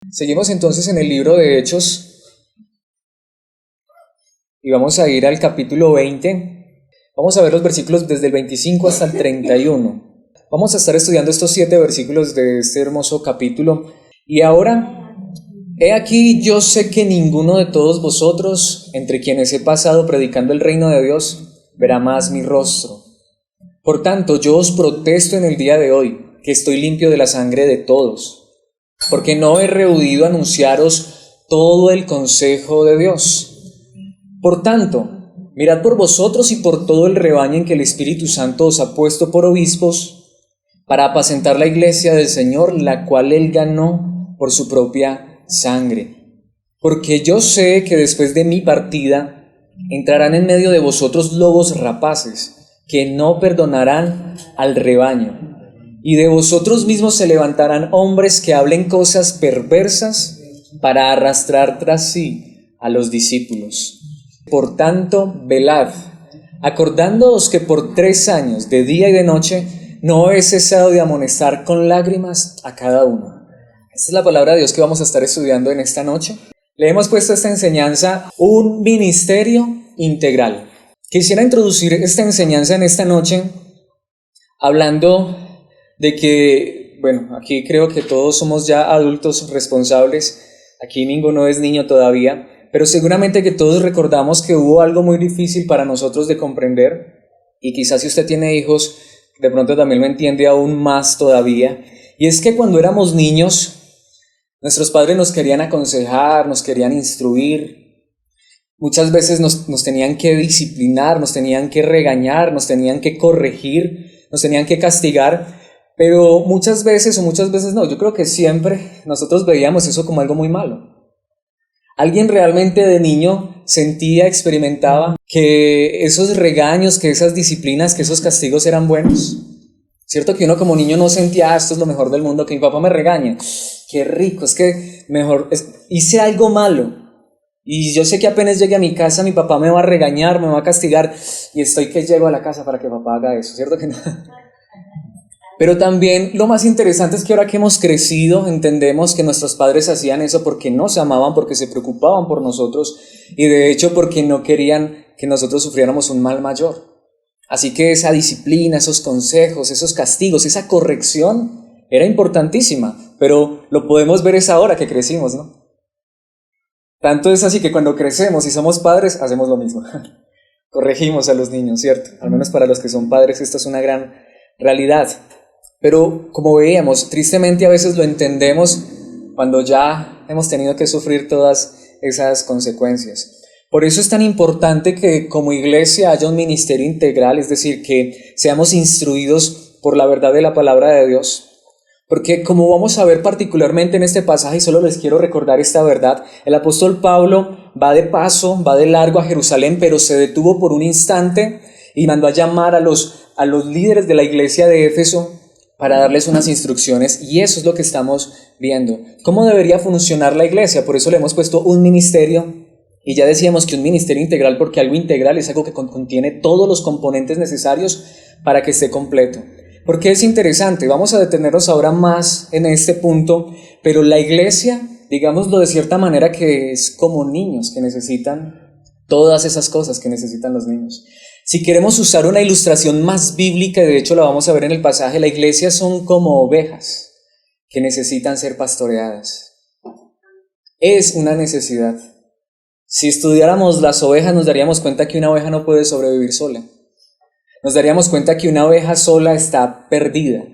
Seguimos entonces en el libro de Hechos y vamos a ir al capítulo 20. Vamos a ver los versículos desde el 25 hasta el 31. Vamos a estar estudiando estos 7 versículos de este hermoso capítulo. Y ahora, he aquí, yo sé que ninguno de todos vosotros, entre quienes he pasado predicando el reino de Dios, verá más mi rostro. Por tanto, yo os protesto en el día de hoy, que estoy limpio de la sangre de todos, porque no he rehuido anunciaros todo el consejo de Dios. Por tanto, mirad por vosotros y por todo el rebaño en que el Espíritu Santo os ha puesto por obispos, para apacentar la iglesia del Señor, la cual Él ganó por su propia sangre. Porque yo sé que después de mi partida entrarán en medio de vosotros lobos rapaces, que no perdonarán al rebaño. Y de vosotros mismos se levantarán hombres que hablen cosas perversas para arrastrar tras sí a los discípulos. Por tanto, velad, acordándoos que por 3 años, de día y de noche, no he cesado de amonestar con lágrimas a cada uno. Esta es la palabra de Dios que vamos a estar estudiando en esta noche. Le hemos puesto a esta enseñanza un ministerio integral. Quisiera introducir esta enseñanza en esta noche hablando de que, bueno, aquí creo que todos somos ya adultos responsables, aquí ninguno es niño todavía, pero seguramente que todos recordamos que hubo algo muy difícil para nosotros de comprender, y quizás si usted tiene hijos, de pronto también lo entiende aún más todavía, y es que cuando éramos niños, nuestros padres nos querían aconsejar, nos querían instruir, muchas veces nos tenían que disciplinar, nos tenían que regañar, nos tenían que corregir, nos tenían que castigar. Pero muchas veces no, yo creo que siempre nosotros veíamos eso como algo muy malo. ¿Alguien realmente de niño sentía, experimentaba que esos regaños, que esas disciplinas, que esos castigos eran buenos? ¿Cierto que uno como niño no sentía, esto es lo mejor del mundo, que mi papá me regañe? Qué rico, es que hice algo malo. Y yo sé que apenas llegue a mi casa mi papá me va a regañar, me va a castigar, y estoy que llego a la casa para que papá haga eso, ¿cierto que no? Pero también lo más interesante es que ahora que hemos crecido entendemos que nuestros padres hacían eso porque nos amaban, porque se preocupaban por nosotros y de hecho porque no querían que nosotros sufriéramos un mal mayor. Así que esa disciplina, esos consejos, esos castigos, esa corrección era importantísima, pero lo podemos ver es ahora que crecimos, ¿no? Tanto es así que cuando crecemos y somos padres hacemos lo mismo. Corregimos a los niños, ¿cierto? Al menos para los que son padres esto es una gran realidad. Pero como veíamos, tristemente a veces lo entendemos cuando ya hemos tenido que sufrir todas esas consecuencias. Por eso es tan importante que como iglesia haya un ministerio integral, es decir, que seamos instruidos por la verdad de la palabra de Dios. Porque como vamos a ver particularmente en este pasaje, y solo les quiero recordar esta verdad, el apóstol Pablo va de paso, va de largo a Jerusalén, pero se detuvo por un instante y mandó a llamar a los líderes de la iglesia de Éfeso para darles unas instrucciones, y eso es lo que estamos viendo. ¿Cómo debería funcionar la iglesia? Por eso le hemos puesto un ministerio, y ya decíamos que un ministerio integral, porque algo integral es algo que contiene todos los componentes necesarios para que esté completo. Porque es interesante, vamos a detenernos ahora más en este punto, pero la iglesia, digámoslo de cierta manera, que es como niños que necesitan todas esas cosas que necesitan los niños. Si queremos usar una ilustración más bíblica, y de hecho la vamos a ver en el pasaje, la iglesia son como ovejas que necesitan ser pastoreadas. Es una necesidad. Si estudiáramos las ovejas nos daríamos cuenta que una oveja no puede sobrevivir sola. Nos daríamos cuenta que una oveja sola está perdida.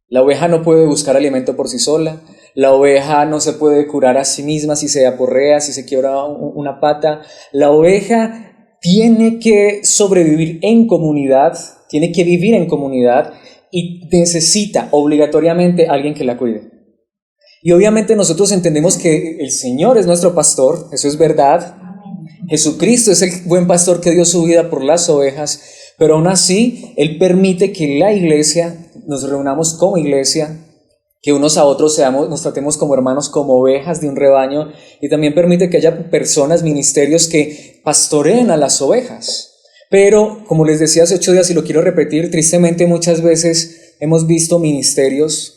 La oveja no puede buscar alimento por sí sola. La oveja no se puede curar a sí misma si se aporrea, si se quiebra una pata. La oveja tiene que sobrevivir en comunidad, tiene que vivir en comunidad y necesita obligatoriamente a alguien que la cuide. Y obviamente nosotros entendemos que el Señor es nuestro pastor, eso es verdad. Jesucristo es el buen pastor que dio su vida por las ovejas, pero aún así Él permite que la iglesia, nos reunamos como iglesia, que unos a otros nos tratemos como hermanos, como ovejas de un rebaño, y también permite que haya personas, ministerios que pastoreen a las ovejas. Pero, como les decía hace 8 días y lo quiero repetir, tristemente muchas veces hemos visto ministerios,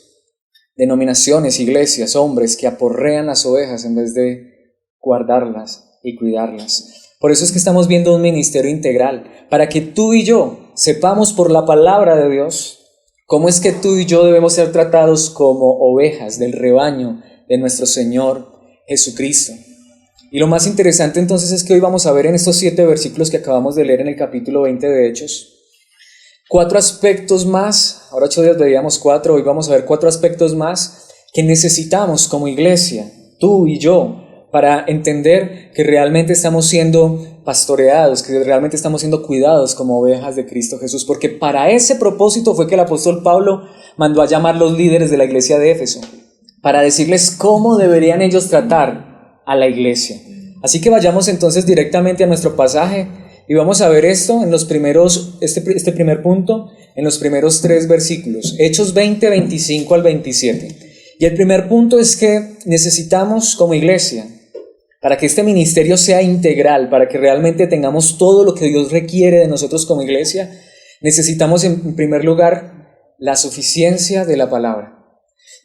denominaciones, iglesias, hombres que aporrean las ovejas en vez de guardarlas y cuidarlas. Por eso es que estamos viendo un ministerio integral, para que tú y yo sepamos por la palabra de Dios cómo es que tú y yo debemos ser tratados como ovejas del rebaño de nuestro Señor Jesucristo. Y lo más interesante entonces es que hoy vamos a ver en estos 7 versículos que acabamos de leer en el capítulo 20 de Hechos, 4 aspectos más. Ahora 8 días veíamos 4, hoy vamos a ver 4 aspectos más que necesitamos como iglesia, tú y yo, para entender que realmente estamos siendo pastoreados, que realmente estamos siendo cuidados como ovejas de Cristo Jesús, porque para ese propósito fue que el apóstol Pablo mandó a llamar los líderes de la iglesia de Éfeso, para decirles cómo deberían ellos tratar a la iglesia. Así que vayamos entonces directamente a nuestro pasaje y vamos a ver esto en los primeros, este primer punto, en los primeros 3 versículos, Hechos 20, 25 al 27. Y el primer punto es que necesitamos como iglesia, para que este ministerio sea integral, para que realmente tengamos todo lo que Dios requiere de nosotros como iglesia, necesitamos en primer lugar la suficiencia de la palabra.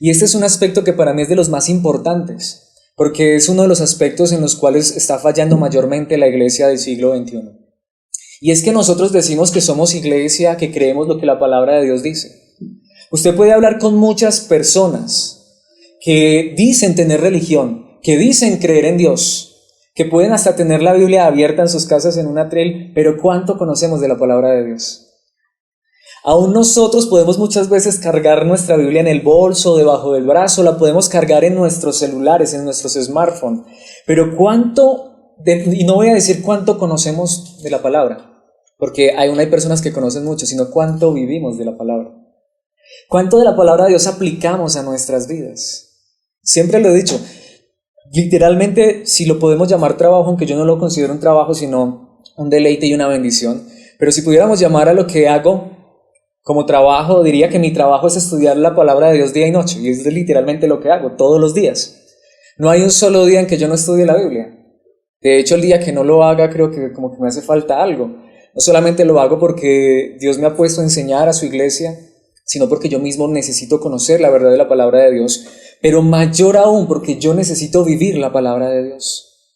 Y este es un aspecto que para mí es de los más importantes, porque es uno de los aspectos en los cuales está fallando mayormente la iglesia del siglo XXI. Y es que nosotros decimos que somos iglesia, que creemos lo que la palabra de Dios dice. Usted puede hablar con muchas personas que dicen tener religión, que dicen creer en Dios, que pueden hasta tener la Biblia abierta en sus casas en un atril, pero ¿cuánto conocemos de la palabra de Dios? Aún nosotros podemos muchas veces cargar nuestra Biblia en el bolso, debajo del brazo, la podemos cargar en nuestros celulares, en nuestros smartphones, pero y no voy a decir cuánto conocemos de la palabra, porque hay personas que conocen mucho, sino cuánto vivimos de la palabra. ¿Cuánto de la palabra de Dios aplicamos a nuestras vidas? Siempre lo he dicho, literalmente, si lo podemos llamar trabajo, aunque yo no lo considero un trabajo, sino un deleite y una bendición, pero si pudiéramos llamar a lo que hago como trabajo, diría que mi trabajo es estudiar la palabra de Dios día y noche, y es literalmente lo que hago todos los días. No hay un solo día en que yo no estudie la Biblia. De hecho, el día que no lo haga, creo que como que me hace falta algo. No solamente lo hago porque Dios me ha puesto a enseñar a su iglesia, sino porque yo mismo necesito conocer la verdad de la palabra de Dios, pero mayor aún porque yo necesito vivir la palabra de Dios.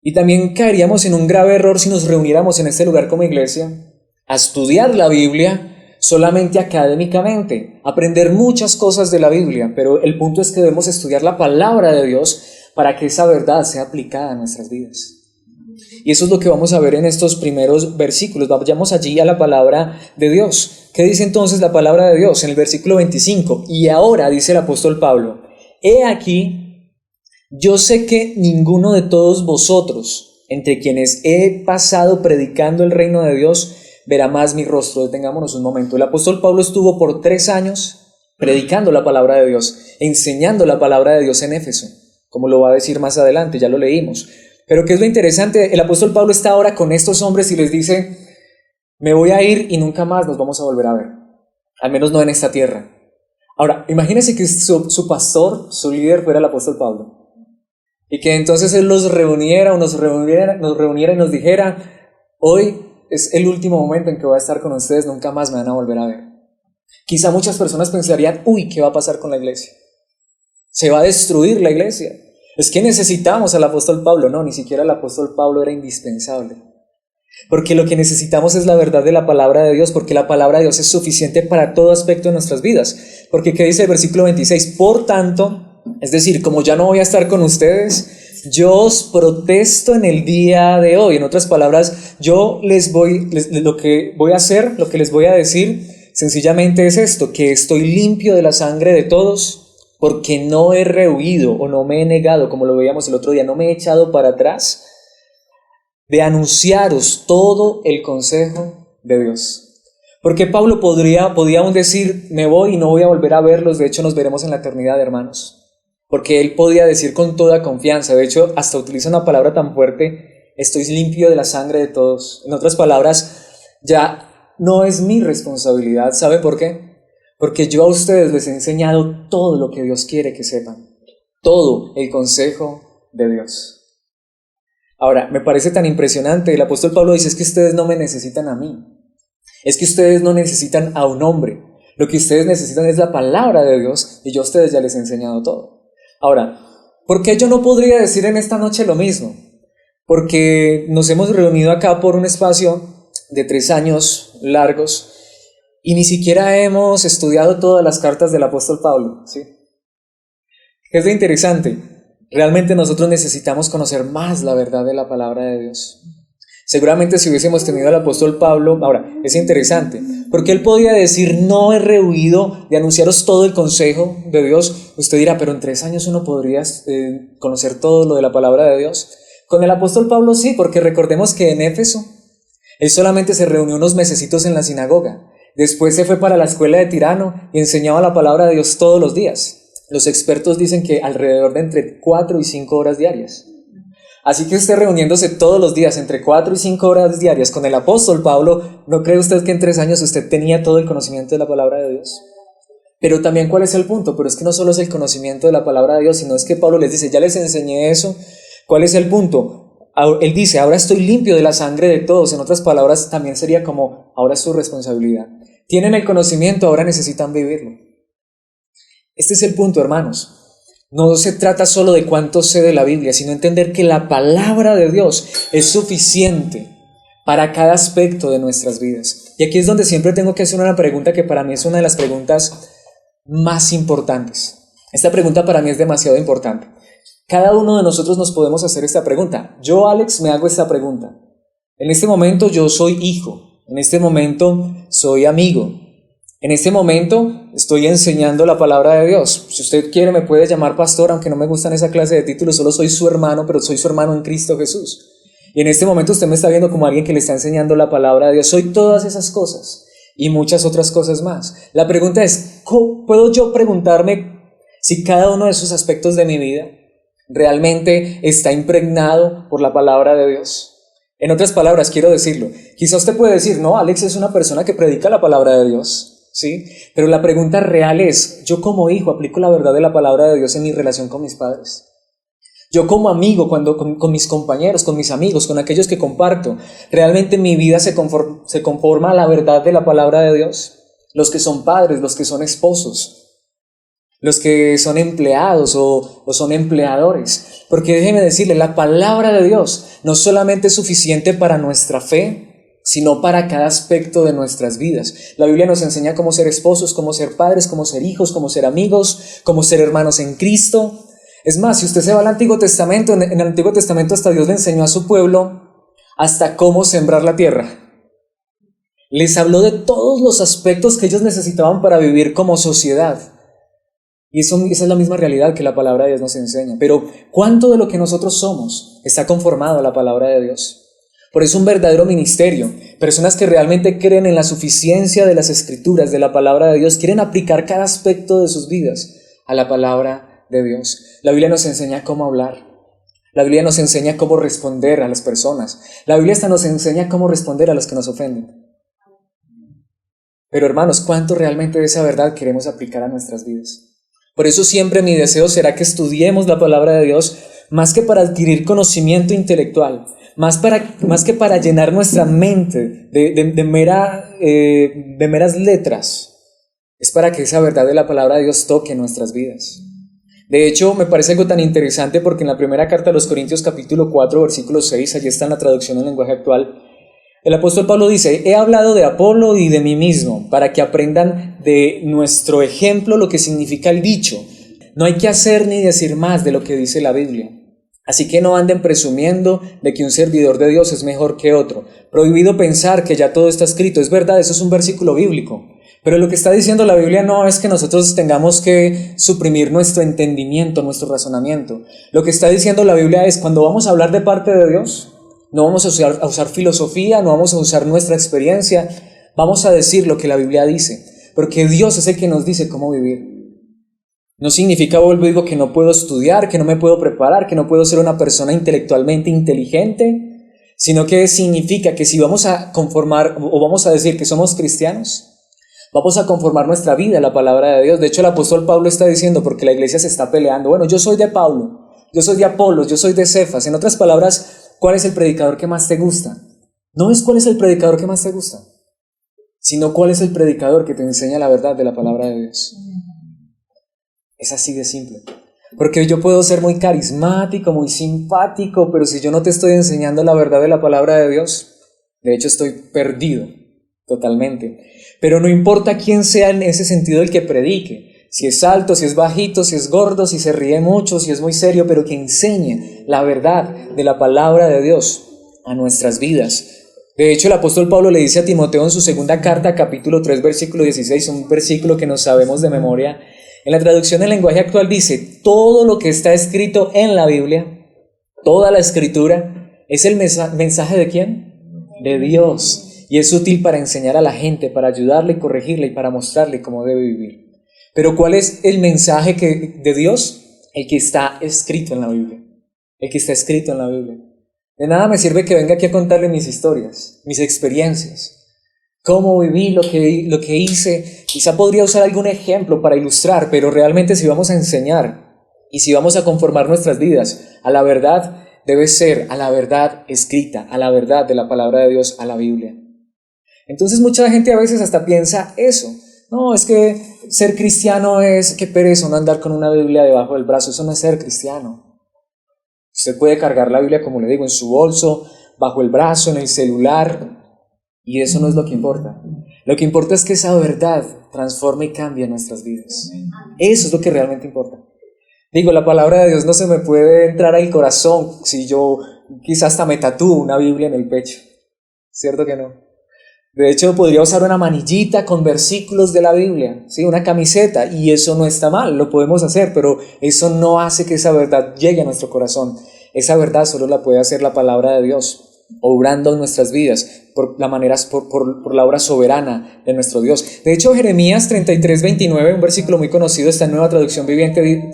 Y también caeríamos en un grave error si nos reuniéramos en este lugar como iglesia a estudiar la Biblia solamente académicamente, aprender muchas cosas de la Biblia, pero el punto es que debemos estudiar la palabra de Dios para que esa verdad sea aplicada a nuestras vidas. Y eso es lo que vamos a ver en estos primeros versículos. Vayamos allí a la palabra de Dios. ¿Qué dice entonces la palabra de Dios? En el versículo 25, y ahora dice el apóstol Pablo, he aquí, yo sé que ninguno de todos vosotros, entre quienes he pasado predicando el reino de Dios, verá más mi rostro. Detengámonos un momento. El apóstol Pablo estuvo por 3 años predicando la palabra de Dios, enseñando la palabra de Dios en Éfeso, como lo va a decir más adelante, ya lo leímos. Pero ¿qué es lo interesante? El apóstol Pablo está ahora con estos hombres y les dice, me voy a ir y nunca más nos vamos a volver a ver, al menos no en esta tierra. Ahora, imagínense que su pastor, su líder fuera el apóstol Pablo, y que entonces él nos reuniera y nos dijera, hoy es el último momento en que voy a estar con ustedes, nunca más me van a volver a ver. Quizá muchas personas pensarían, uy, ¿qué va a pasar con la iglesia? Se va a destruir la iglesia. Es que necesitamos al apóstol Pablo. No, ni siquiera el apóstol Pablo era indispensable. Porque lo que necesitamos es la verdad de la palabra de Dios, porque la palabra de Dios es suficiente para todo aspecto de nuestras vidas. Porque ¿qué dice el versículo 26? Por tanto, es decir, como ya no voy a estar con ustedes, yo os protesto en el día de hoy. En otras palabras, lo que voy a hacer, lo que les voy a decir, sencillamente es esto, que estoy limpio de la sangre de todos, porque no he rehuido o no me he negado, como lo veíamos el otro día, no me he echado para atrás de anunciaros todo el consejo de Dios. Porque Pablo podía aún decir, me voy y no voy a volver a verlos, de hecho nos veremos en la eternidad, hermanos. Porque él podía decir con toda confianza, de hecho hasta utiliza una palabra tan fuerte, estoy limpio de la sangre de todos. En otras palabras, ya no es mi responsabilidad. ¿Sabe por qué? Porque yo a ustedes les he enseñado todo lo que Dios quiere que sepan, todo el consejo de Dios. Ahora, me parece tan impresionante, el apóstol Pablo dice, es que ustedes no me necesitan a mí, es que ustedes no necesitan a un hombre, Lo que ustedes necesitan es la palabra de Dios y yo a ustedes ya les he enseñado todo. Ahora, ¿por qué yo no podría decir en esta noche lo mismo? Porque nos hemos reunido acá por un espacio de 3 años largos y ni siquiera hemos estudiado todas las cartas del apóstol Pablo, ¿sí? Es de interesante. Realmente nosotros necesitamos conocer más la verdad de la palabra de Dios. Seguramente si hubiésemos tenido al apóstol Pablo, ahora, es interesante, porque él podía decir, no he rehuido de anunciaros todo el consejo de Dios. Usted dirá, pero en 3 años uno podría conocer todo lo de la palabra de Dios. Con el apóstol Pablo sí, porque recordemos que en Éfeso, él solamente se reunió unos mesecitos en la sinagoga. Después se fue para la escuela de Tirano y enseñaba la palabra de Dios todos los días. Los expertos dicen que alrededor de entre 4 y 5 horas diarias. Así que usted reuniéndose todos los días entre 4 y 5 horas diarias con el apóstol Pablo, ¿no cree usted que en 3 años usted tenía todo el conocimiento de la palabra de Dios? Pero también, ¿cuál es el punto? Pero es que no solo es el conocimiento de la palabra de Dios, sino es que Pablo les dice, ya les enseñé eso. ¿Cuál es el punto? Él dice, ahora estoy limpio de la sangre de todos. En otras palabras, también sería como, ahora es su responsabilidad. Tienen el conocimiento, ahora necesitan vivirlo. Este es el punto, hermanos. No se trata solo de cuánto sé de la Biblia, sino entender que la palabra de Dios es suficiente para cada aspecto de nuestras vidas. Y aquí es donde siempre tengo que hacer una pregunta que para mí es una de las preguntas más importantes. Esta pregunta para mí es demasiado importante. Cada uno de nosotros nos podemos hacer esta pregunta. Yo, Alex, me hago esta pregunta. En este momento yo soy hijo. En este momento soy amigo. En este momento estoy enseñando la palabra de Dios. Si usted quiere me puede llamar pastor, aunque no me gustan esa clase de títulos, solo soy su hermano, pero soy su hermano en Cristo Jesús. Y en este momento usted me está viendo como alguien que le está enseñando la palabra de Dios. Soy todas esas cosas y muchas otras cosas más. La pregunta es, ¿puedo yo preguntarme si cada uno de esos aspectos de mi vida realmente está impregnado por la palabra de Dios? En otras palabras, quiero decirlo, quizá usted puede decir, no, Alex es una persona que predica la palabra de Dios, ¿sí? Pero la pregunta real es, ¿yo como hijo aplico la verdad de la palabra de Dios en mi relación con mis padres? Yo como amigo, con mis compañeros, con mis amigos, con aquellos que comparto, ¿realmente mi vida se conforma a la verdad de la palabra de Dios? Los que son padres, los que son esposos, los que son empleados o son empleadores. Porque déjeme decirle, la palabra de Dios no solamente es suficiente para nuestra fe, sino para cada aspecto de nuestras vidas. La Biblia nos enseña cómo ser esposos, cómo ser padres, cómo ser hijos, cómo ser amigos, cómo ser hermanos en Cristo. Es más, si usted se va al Antiguo Testamento, en el Antiguo Testamento hasta Dios le enseñó a su pueblo hasta cómo sembrar la tierra. Les habló de todos los aspectos que ellos necesitaban para vivir como sociedad. Y esa es la misma realidad que la palabra de Dios nos enseña. Pero ¿cuánto de lo que nosotros somos está conformado a la palabra de Dios? Por eso un verdadero ministerio, personas que realmente creen en la suficiencia de las Escrituras, de la palabra de Dios, quieren aplicar cada aspecto de sus vidas a la palabra de Dios. La Biblia nos enseña cómo hablar. La Biblia nos enseña cómo responder a las personas. La Biblia hasta nos enseña cómo responder a los que nos ofenden. Pero hermanos, ¿cuánto realmente de esa verdad queremos aplicar a nuestras vidas? Por eso siempre mi deseo será que estudiemos la palabra de Dios más que para adquirir conocimiento intelectual, más que para llenar nuestra mente de meras letras. Es para que esa verdad de la palabra de Dios toque nuestras vidas. De hecho, me parece algo tan interesante porque en la primera carta a los Corintios capítulo 4 versículo 6, allí está en la traducción en lenguaje actual, el apóstol Pablo dice, he hablado de Apolo y de mí mismo para que aprendan de nuestro ejemplo lo que significa el dicho. No hay que hacer ni decir más de lo que dice la Biblia. Así que no anden presumiendo de que un servidor de Dios es mejor que otro. Prohibido pensar que ya todo está escrito. Es verdad, eso es un versículo bíblico. Pero lo que está diciendo la Biblia no es que nosotros tengamos que suprimir nuestro entendimiento, nuestro razonamiento. Lo que está diciendo la Biblia es cuando vamos a hablar de parte de Dios, no vamos a usar filosofía, no vamos a usar nuestra experiencia, vamos a decir lo que la Biblia dice, porque Dios es el que nos dice cómo vivir. No significa, vuelvo y digo, que no puedo estudiar, que no me puedo preparar, que no puedo ser una persona intelectualmente inteligente, sino que significa que si vamos a conformar o vamos a decir que somos cristianos, vamos a conformar nuestra vida a la palabra de Dios. De hecho, el apóstol Pablo está diciendo, porque la iglesia se está peleando, bueno, yo soy de Pablo, yo soy de Apolos, yo soy de Cefas. En otras palabras, ¿cuál es el predicador que más te gusta? No es cuál es el predicador que más te gusta. sino cuál es el predicador que te enseña la verdad de la palabra de Dios. Es así de simple. Porque yo puedo ser muy carismático, muy simpático, pero si yo no te estoy enseñando la verdad de la palabra de Dios, de hecho estoy perdido totalmente. Pero no importa quién sea en ese sentido el que predique, si es alto, si es bajito, si es gordo, si se ríe mucho, si es muy serio, pero que enseñe la verdad de la palabra de Dios a nuestras vidas. De hecho, el apóstol Pablo le dice a Timoteo en su segunda carta, capítulo 3, versículo 16, un versículo que nos sabemos de memoria. En la traducción del lenguaje actual dice: todo lo que está escrito en la Biblia, toda la escritura, ¿es el mensaje de quién? De Dios. Y es útil para enseñar a la gente, para ayudarle y corregirle y para mostrarle cómo debe vivir. Pero ¿cuál es el mensaje de Dios? El que está escrito en la Biblia. El que está escrito en la Biblia. De nada me sirve que venga aquí a contarle mis historias, mis experiencias, cómo viví, lo que hice. Quizá podría usar algún ejemplo para ilustrar, pero realmente si vamos a enseñar y si vamos a conformar nuestras vidas a la verdad, debe ser a la verdad escrita, a la verdad de la palabra de Dios, a la Biblia. Entonces mucha gente a veces hasta piensa eso. No, es que ser cristiano es, qué pereza, no andar con una Biblia debajo del brazo. Eso no es ser cristiano. Usted puede cargar la Biblia, como le digo, en su bolso, bajo el brazo, en el celular, y eso no es lo que importa. Lo que importa es que esa verdad transforme y cambie nuestras vidas. Eso es lo que realmente importa. Digo, la palabra de Dios no se me puede entrar al corazón si yo quizás hasta me tatúo una Biblia en el pecho. ¿Cierto que no? De hecho, podría usar una manillita con versículos de la Biblia, ¿sí? Una camiseta, y eso no está mal, lo podemos hacer, pero eso no hace que esa verdad llegue a nuestro corazón. Esa verdad solo la puede hacer la palabra de Dios, obrando en nuestras vidas, por la obra soberana de nuestro Dios. De hecho, Jeremías 33:29, un versículo muy conocido, está en Nueva Traducción Viviente,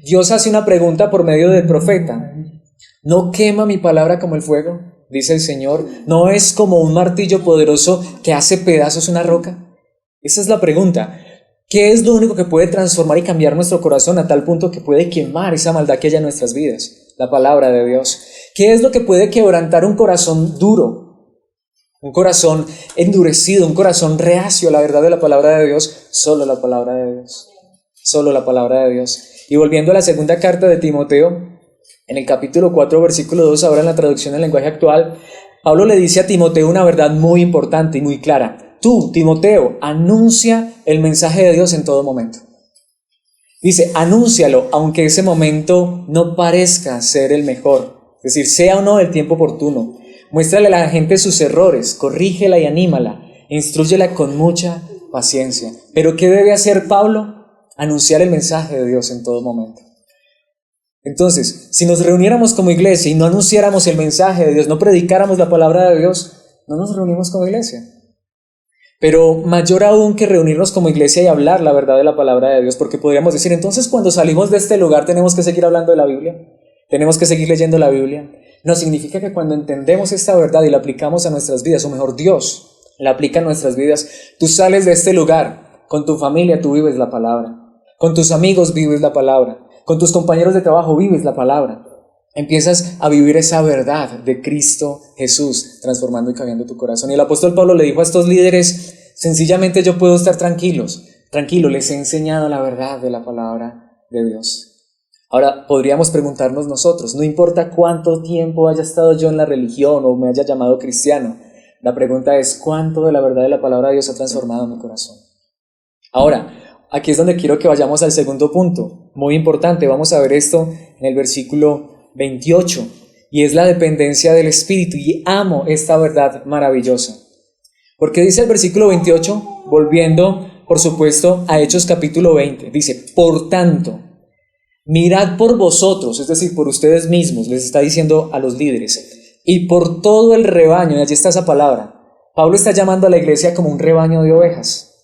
Dios hace una pregunta por medio del profeta: ¿no quema mi palabra como el fuego?, dice el Señor. ¿No es como un martillo poderoso que hace pedazos una roca? Esa es la pregunta. ¿Qué es lo único que puede transformar y cambiar nuestro corazón a tal punto que puede quemar esa maldad que hay en nuestras vidas? La palabra de Dios. ¿Qué es lo que puede quebrantar un corazón duro? Un corazón endurecido, un corazón reacio a la verdad de la palabra de Dios. Solo la palabra de Dios. Solo la palabra de Dios. Y volviendo a la segunda carta de Timoteo, en el capítulo 4, versículo 2, ahora en la traducción del lenguaje actual, Pablo le dice a Timoteo una verdad muy importante y muy clara. Tú, Timoteo, anuncia el mensaje de Dios en todo momento. Dice, anúncialo, aunque ese momento no parezca ser el mejor. Es decir, sea o no el tiempo oportuno. Muéstrale a la gente sus errores, corrígela y anímala, instrúyela con mucha paciencia. ¿Pero qué debe hacer Pablo? Anunciar el mensaje de Dios en todo momento. Entonces, si nos reuniéramos como iglesia y no anunciáramos el mensaje de Dios, no predicáramos la palabra de Dios, no nos reunimos como iglesia. Pero mayor aún que reunirnos como iglesia y hablar la verdad de la palabra de Dios, porque podríamos decir, entonces cuando salimos de este lugar tenemos que seguir hablando de la Biblia, tenemos que seguir leyendo la Biblia. No, significa que cuando entendemos esta verdad y la aplicamos a nuestras vidas, o mejor Dios la aplica a nuestras vidas, tú sales de este lugar, con tu familia tú vives la palabra, con tus amigos vives la palabra, con tus compañeros de trabajo vives la palabra. Empiezas a vivir esa verdad de Cristo Jesús, transformando y cambiando tu corazón. Y el apóstol Pablo le dijo a estos líderes, sencillamente yo puedo estar tranquilo, les he enseñado la verdad de la palabra de Dios. Ahora, podríamos preguntarnos nosotros, no importa cuánto tiempo haya estado yo en la religión o me haya llamado cristiano, la pregunta es, ¿cuánto de la verdad de la palabra de Dios ha transformado mi corazón? Ahora, aquí es donde quiero que vayamos al segundo punto, muy importante. Vamos a ver esto en el versículo 28, y es la dependencia del Espíritu, y amo esta verdad maravillosa. Porque dice el versículo 28, volviendo, por supuesto, a Hechos capítulo 20, dice, por tanto, mirad por vosotros, es decir, por ustedes mismos, les está diciendo a los líderes, y por todo el rebaño, y allí está esa palabra. Pablo está llamando a la iglesia como un rebaño de ovejas,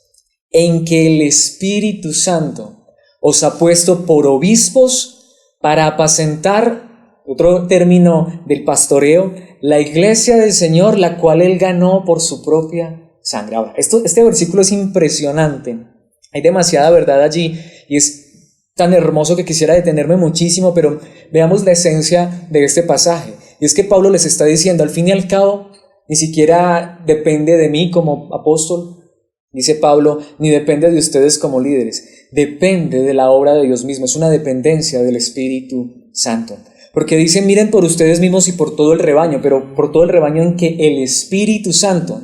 en que el Espíritu Santo os ha puesto por obispos para apacentar, otro término del pastoreo, la iglesia del Señor, la cual Él ganó por su propia sangre. Ahora, este versículo es impresionante, hay demasiada verdad allí y es tan hermoso que quisiera detenerme muchísimo, pero veamos la esencia de este pasaje. Y es que Pablo les está diciendo, al fin y al cabo, ni siquiera depende de mí como apóstol, dice Pablo, ni depende de ustedes como líderes, depende de la obra de Dios mismo, es una dependencia del Espíritu Santo. Porque dice, miren por ustedes mismos y por todo el rebaño, pero por todo el rebaño en que el Espíritu Santo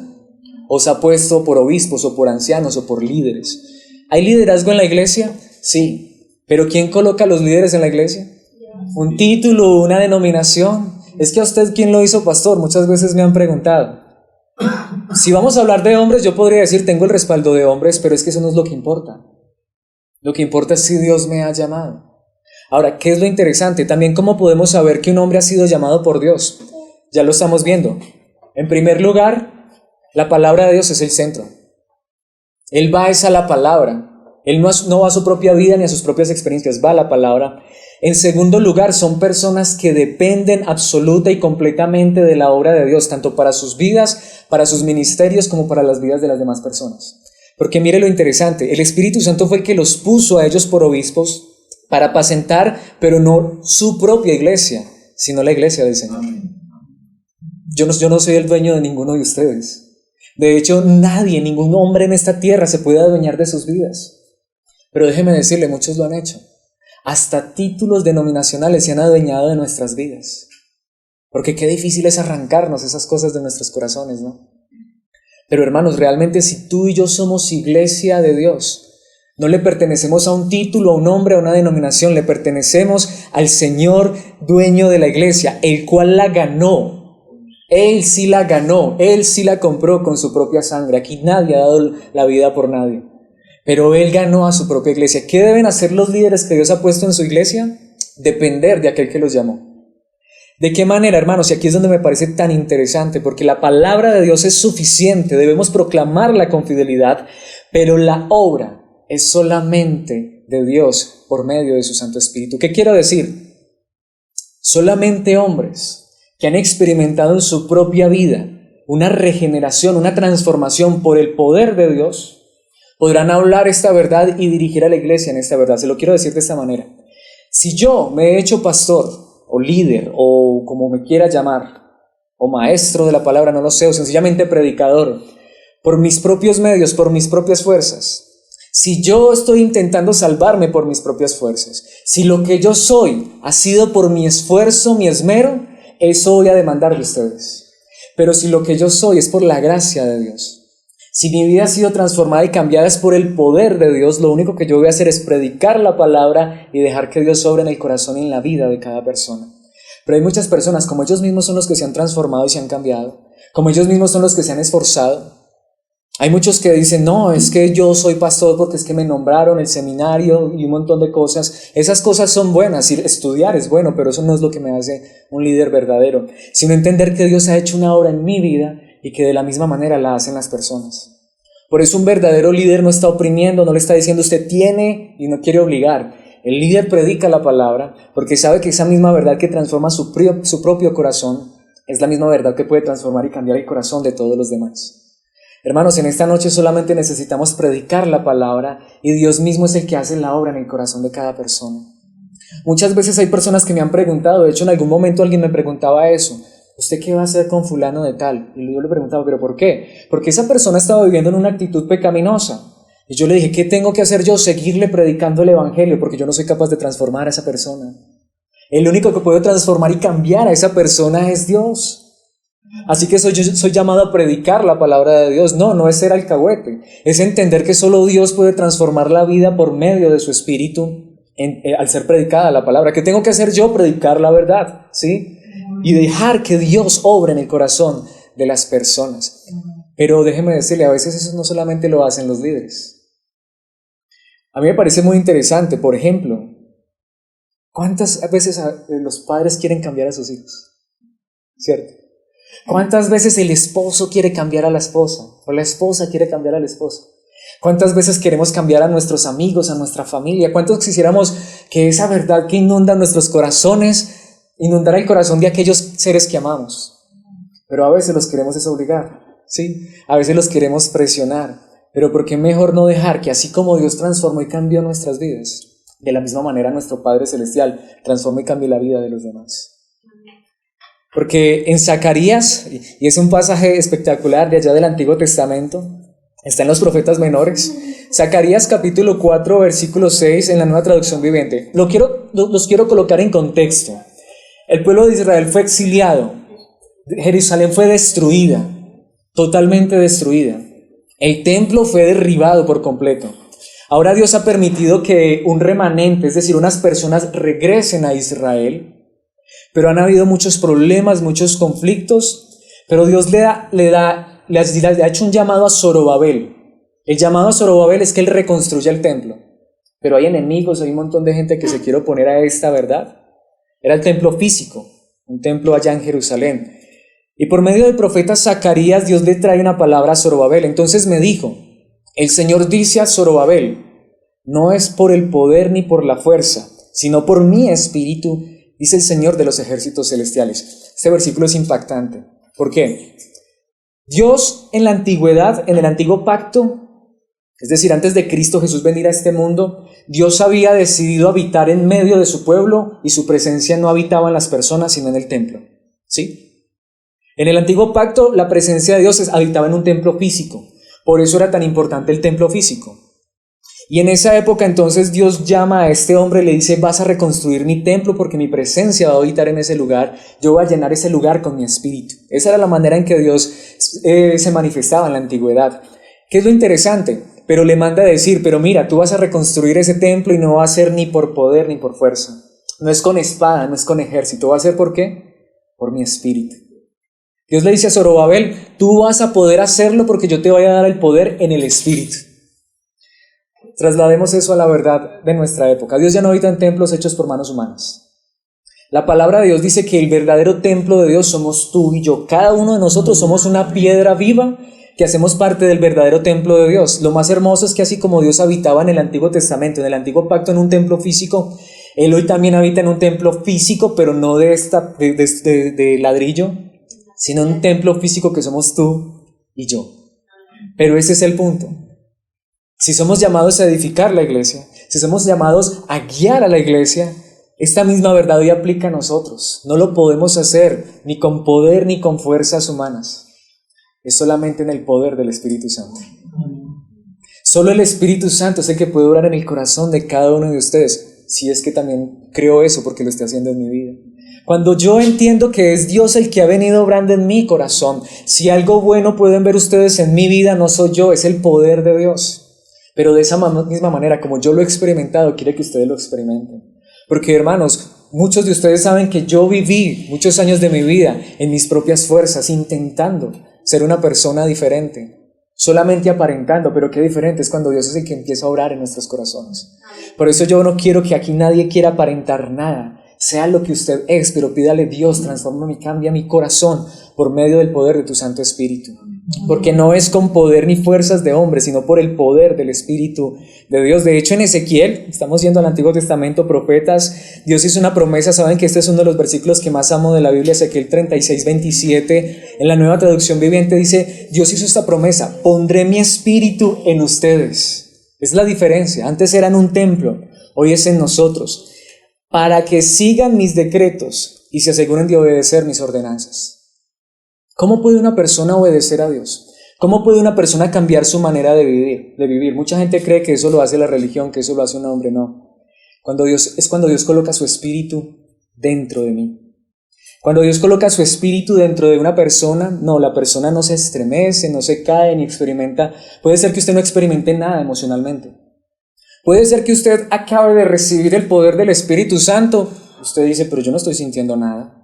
os ha puesto por obispos o por ancianos o por líderes. ¿Hay liderazgo en la iglesia? Sí. ¿Pero quién coloca a los líderes en la iglesia? ¿Un título, una denominación? Es que a usted, ¿quién lo hizo pastor? Muchas veces me han preguntado. Si vamos a hablar de hombres, yo podría decir, tengo el respaldo de hombres, pero es que eso no es lo que importa. Lo que importa es si Dios me ha llamado. Ahora, ¿qué es lo interesante? También cómo podemos saber que un hombre ha sido llamado por Dios. Ya lo estamos viendo. En primer lugar, la palabra de Dios es el centro. Él va a la palabra. Él no va a su propia vida ni a sus propias experiencias, va a la palabra. En segundo lugar, son personas que dependen absoluta y completamente de la obra de Dios, tanto para sus vidas, para sus ministerios, como para las vidas de las demás personas. Porque mire lo interesante, el Espíritu Santo fue el que los puso a ellos por obispos para apacentar, pero no su propia iglesia, sino la iglesia del Señor. Yo no soy el dueño de ninguno de ustedes. De hecho, nadie, ningún hombre en esta tierra se puede adueñar de sus vidas. Pero déjeme decirle, muchos lo han hecho. Hasta títulos denominacionales se han adueñado de nuestras vidas. Porque qué difícil es arrancarnos esas cosas de nuestros corazones, ¿no? Pero hermanos, realmente si tú y yo somos iglesia de Dios, no le pertenecemos a un título, a un nombre, a una denominación, le pertenecemos al Señor dueño de la iglesia, el cual la ganó. Él sí la ganó, Él sí la compró con su propia sangre. Aquí nadie ha dado la vida por nadie, pero Él ganó a su propia iglesia. ¿Qué deben hacer los líderes que Dios ha puesto en su iglesia? Depender de aquel que los llamó. ¿De qué manera, hermanos? Y aquí es donde me parece tan interesante, porque la palabra de Dios es suficiente, debemos proclamarla con fidelidad, pero la obra es solamente de Dios por medio de su Santo Espíritu. ¿Qué quiero decir? Solamente hombres que han experimentado en su propia vida una regeneración, una transformación por el poder de Dios, podrán hablar esta verdad y dirigir a la iglesia en esta verdad. Se lo quiero decir de esta manera. Si yo me he hecho pastor, o líder, o como me quiera llamar, o maestro de la palabra, no lo sé, o sencillamente predicador, por mis propios medios, por mis propias fuerzas, si yo estoy intentando salvarme por mis propias fuerzas, si lo que yo soy ha sido por mi esfuerzo, mi esmero, eso voy a demandar de ustedes. Pero si lo que yo soy es por la gracia de Dios, si mi vida ha sido transformada y cambiada es por el poder de Dios, lo único que yo voy a hacer es predicar la palabra y dejar que Dios obre en el corazón y en la vida de cada persona. Pero hay muchas personas, como ellos mismos son los que se han transformado y se han cambiado, como ellos mismos son los que se han esforzado. Hay muchos que dicen, no, es que yo soy pastor porque es que me nombraron el seminario y un montón de cosas. Esas cosas son buenas, y estudiar es bueno, pero eso no es lo que me hace un líder verdadero, sino entender que Dios ha hecho una obra en mi vida y que de la misma manera la hacen las personas. Por eso un verdadero líder no está oprimiendo, no le está diciendo usted tiene y no quiere obligar. El líder predica la palabra porque sabe que esa misma verdad que transforma su propio corazón es la misma verdad que puede transformar y cambiar el corazón de todos los demás. Hermanos, en esta noche solamente necesitamos predicar la palabra y Dios mismo es el que hace la obra en el corazón de cada persona. Muchas veces hay personas que me han preguntado, de hecho en algún momento alguien me preguntaba eso, ¿usted qué va a hacer con fulano de tal? Y yo le preguntaba, ¿pero por qué? Porque esa persona estaba viviendo en una actitud pecaminosa. Y yo le dije, ¿qué tengo que hacer yo? Seguirle predicando el evangelio, porque yo no soy capaz de transformar a esa persona. El único que puede transformar y cambiar a esa persona es Dios. Así que yo soy llamado a predicar la palabra de Dios. No es ser alcahuete, es entender que solo Dios puede transformar la vida por medio de su Espíritu al ser predicada la palabra. ¿Qué tengo que hacer yo? Predicar la verdad, ¿sí? Y dejar que Dios obre en el corazón de las personas. Pero déjeme decirle, a veces eso no solamente lo hacen los líderes. A mí me parece muy interesante, por ejemplo, ¿cuántas veces los padres quieren cambiar a sus hijos? ¿Cierto? ¿Cuántas veces el esposo quiere cambiar a la esposa? O la esposa quiere cambiar al esposo. ¿Cuántas veces queremos cambiar a nuestros amigos, a nuestra familia? ¿Cuántos quisiéramos que esa verdad que inunda nuestros corazones, inundara el corazón de aquellos seres que amamos? Pero a veces los queremos desobligar, ¿sí? A veces los queremos presionar. Pero ¿por qué mejor no dejar que así como Dios transformó y cambió nuestras vidas, de la misma manera nuestro Padre Celestial transforma y cambia la vida de los demás? Porque en Zacarías, y es un pasaje espectacular de allá del Antiguo Testamento, está en los profetas menores, Zacarías capítulo 4, versículo 6 en la Nueva Traducción Viviente. Los quiero colocar en contexto. El pueblo de Israel fue exiliado, Jerusalén fue destruida, totalmente destruida. El templo fue derribado por completo. Ahora Dios ha permitido que un remanente, es decir, unas personas regresen a Israel, pero han habido muchos problemas, muchos conflictos, pero Dios le ha hecho un llamado a Zorobabel. El llamado a Zorobabel es que él reconstruya el templo, pero hay enemigos, hay un montón de gente que se quiere oponer a esta verdad. Era el templo físico, un templo allá en Jerusalén. Y por medio del profeta Zacarías, Dios le trae una palabra a Zorobabel. Entonces me dijo, el Señor dice a Zorobabel, no es por el poder ni por la fuerza, sino por mi espíritu, dice el Señor de los ejércitos celestiales. Este versículo es impactante. ¿Por qué? Dios en la antigüedad, en el antiguo pacto, es decir, antes de Cristo Jesús venir a este mundo, Dios había decidido habitar en medio de su pueblo y su presencia no habitaba en las personas, sino en el templo. ¿Sí? En el antiguo pacto, la presencia de Dios habitaba en un templo físico. Por eso era tan importante el templo físico. Y en esa época entonces Dios llama a este hombre y le dice, vas a reconstruir mi templo porque mi presencia va a habitar en ese lugar, yo voy a llenar ese lugar con mi espíritu. Esa era la manera en que Dios se manifestaba en la antigüedad. ¿Qué es lo interesante? Pero le manda a decir, pero mira, tú vas a reconstruir ese templo y no va a ser ni por poder ni por fuerza. No es con espada, no es con ejército. ¿Va a ser por qué? Por mi espíritu. Dios le dice a Zorobabel, tú vas a poder hacerlo porque yo te voy a dar el poder en el espíritu. Traslademos eso a la verdad de nuestra época. Dios ya no habita en templos hechos por manos humanas. La palabra de Dios dice que el verdadero templo de Dios somos tú y yo. Cada uno de nosotros somos una piedra viva que hacemos parte del verdadero templo de Dios. Lo más hermoso es que así como Dios habitaba en el Antiguo Testamento, en el Antiguo Pacto, en un templo físico, Él hoy también habita en un templo físico, pero no de ladrillo, sino un templo físico que somos tú y yo. Pero ese es el punto. Si somos llamados a edificar la iglesia, si somos llamados a guiar a la iglesia, esta misma verdad hoy aplica a nosotros. No lo podemos hacer ni con poder ni con fuerzas humanas. Es solamente en el poder del Espíritu Santo. Solo el Espíritu Santo es el que puede obrar en el corazón de cada uno de ustedes. Si es que también creo eso porque lo estoy haciendo en mi vida. Cuando yo entiendo que es Dios el que ha venido obrando en mi corazón, si algo bueno pueden ver ustedes en mi vida, no soy yo, es el poder de Dios. Pero de esa misma manera, como yo lo he experimentado, quiero que ustedes lo experimenten. Porque hermanos, muchos de ustedes saben que yo viví muchos años de mi vida en mis propias fuerzas, intentando ser una persona diferente, solamente aparentando, pero qué diferente es cuando Dios es el que empieza a obrar en nuestros corazones. Por eso yo no quiero que aquí nadie quiera aparentar nada, sea lo que usted es, pero pídale Dios, transforma y cambia mi corazón por medio del poder de tu Santo Espíritu. Porque no es con poder ni fuerzas de hombre, sino por el poder del Espíritu de Dios. De hecho, en Ezequiel, estamos viendo al Antiguo Testamento, profetas, Dios hizo una promesa. Saben que este es uno de los versículos que más amo de la Biblia, Ezequiel 36:27. En la Nueva Traducción Viviente dice, Dios hizo esta promesa, pondré mi espíritu en ustedes. Es la diferencia. Antes eran un templo, hoy es en nosotros. Para que sigan mis decretos y se aseguren de obedecer mis ordenanzas. ¿Cómo puede una persona obedecer a Dios? ¿Cómo puede una persona cambiar su manera de vivir? Mucha gente cree que eso lo hace la religión, que eso lo hace un hombre. No. Cuando Dios coloca su espíritu dentro de mí. Cuando Dios coloca su espíritu dentro de una persona, no, la persona no se estremece, no se cae ni experimenta. Puede ser que usted no experimente nada emocionalmente. Puede ser que usted acabe de recibir el poder del Espíritu Santo. Usted dice, pero yo no estoy sintiendo nada.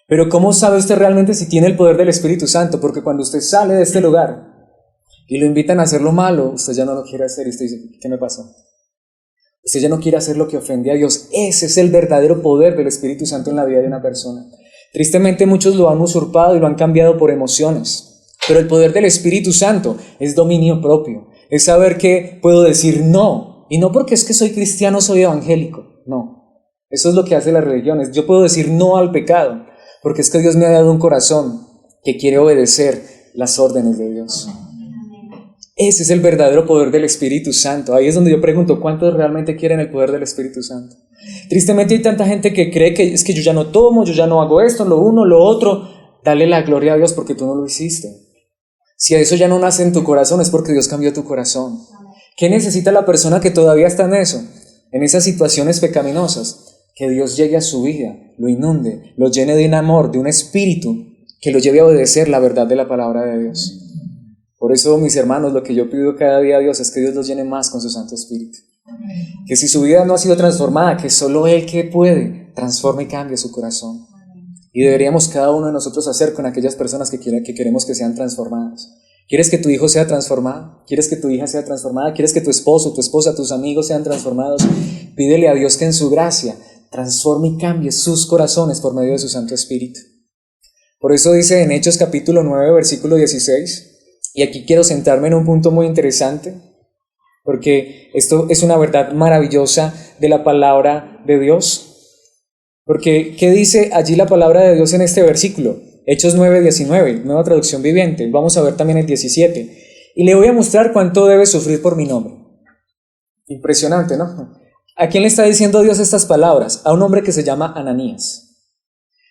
Pero ¿cómo sabe usted realmente si tiene el poder del Espíritu Santo? Porque cuando usted sale de este lugar y lo invitan a hacer lo malo, usted ya no lo quiere hacer y usted dice, ¿qué me pasó? Usted ya no quiere hacer lo que ofende a Dios. Ese es el verdadero poder del Espíritu Santo en la vida de una persona. Tristemente muchos lo han usurpado y lo han cambiado por emociones. Pero el poder del Espíritu Santo es dominio propio. Es saber que puedo decir no. Y no porque es que soy cristiano, soy evangélico. No. Eso es lo que hace las religiones. Yo puedo decir no al pecado. Porque es que Dios me ha dado un corazón que quiere obedecer las órdenes de Dios. Ese es el verdadero poder del Espíritu Santo. Ahí es donde yo pregunto, ¿cuántos realmente quieren el poder del Espíritu Santo? Tristemente hay tanta gente que cree que es que yo ya no tomo, yo ya no hago esto, lo uno, lo otro. Dale la gloria a Dios porque tú no lo hiciste. Si eso ya no nace en tu corazón es porque Dios cambió tu corazón. ¿Qué necesita la persona que todavía está en eso? En esas situaciones pecaminosas. Que Dios llegue a su vida, lo inunde, lo llene de un amor, de un espíritu que lo lleve a obedecer la verdad de la palabra de Dios. Por eso, mis hermanos, lo que yo pido cada día a Dios es que Dios los llene más con su Santo Espíritu. Que si su vida no ha sido transformada, que solo Él que puede, transforme y cambie su corazón. Y deberíamos cada uno de nosotros hacer con aquellas personas que queremos que sean transformadas. ¿Quieres que tu hijo sea transformado? ¿Quieres que tu hija sea transformada? ¿Quieres que tu esposo, tu esposa, tus amigos sean transformados? Pídele a Dios que en su gracia transforme y cambie sus corazones por medio de su Santo Espíritu. Por eso dice en Hechos capítulo 9, versículo 16, y aquí quiero centrarme en un punto muy interesante, porque esto es una verdad maravillosa de la palabra de Dios. Porque, ¿qué dice allí la palabra de Dios en este versículo? Hechos 9, 19, nueva traducción viviente. Vamos a ver también el 17. Y le voy a mostrar cuánto debe sufrir por mi nombre. Impresionante, ¿no? ¿A quién le está diciendo Dios estas palabras? A un hombre que se llama Ananías.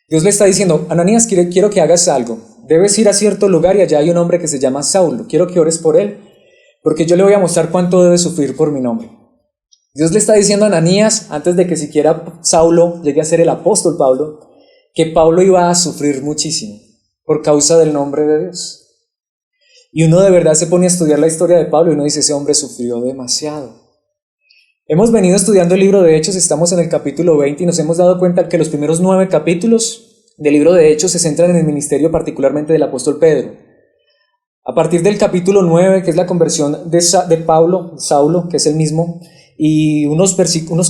Dios le está diciendo, Ananías, quiero que hagas algo. Debes ir a cierto lugar y allá hay un hombre que se llama Saulo. Quiero que ores por él, porque yo le voy a mostrar cuánto debe sufrir por mi nombre. Dios le está diciendo a Ananías, antes de que siquiera Saulo llegue a ser el apóstol Pablo, que Pablo iba a sufrir muchísimo por causa del nombre de Dios. Y uno de verdad se pone a estudiar la historia de Pablo y uno dice, ese hombre sufrió demasiado. Hemos venido estudiando el libro de Hechos, estamos en el capítulo 20 y nos hemos dado cuenta que los primeros 9 capítulos del libro de Hechos se centran en el ministerio particularmente del apóstol Pedro. A partir del capítulo 9, que es la conversión de Pablo, Saulo, que es el mismo, y unos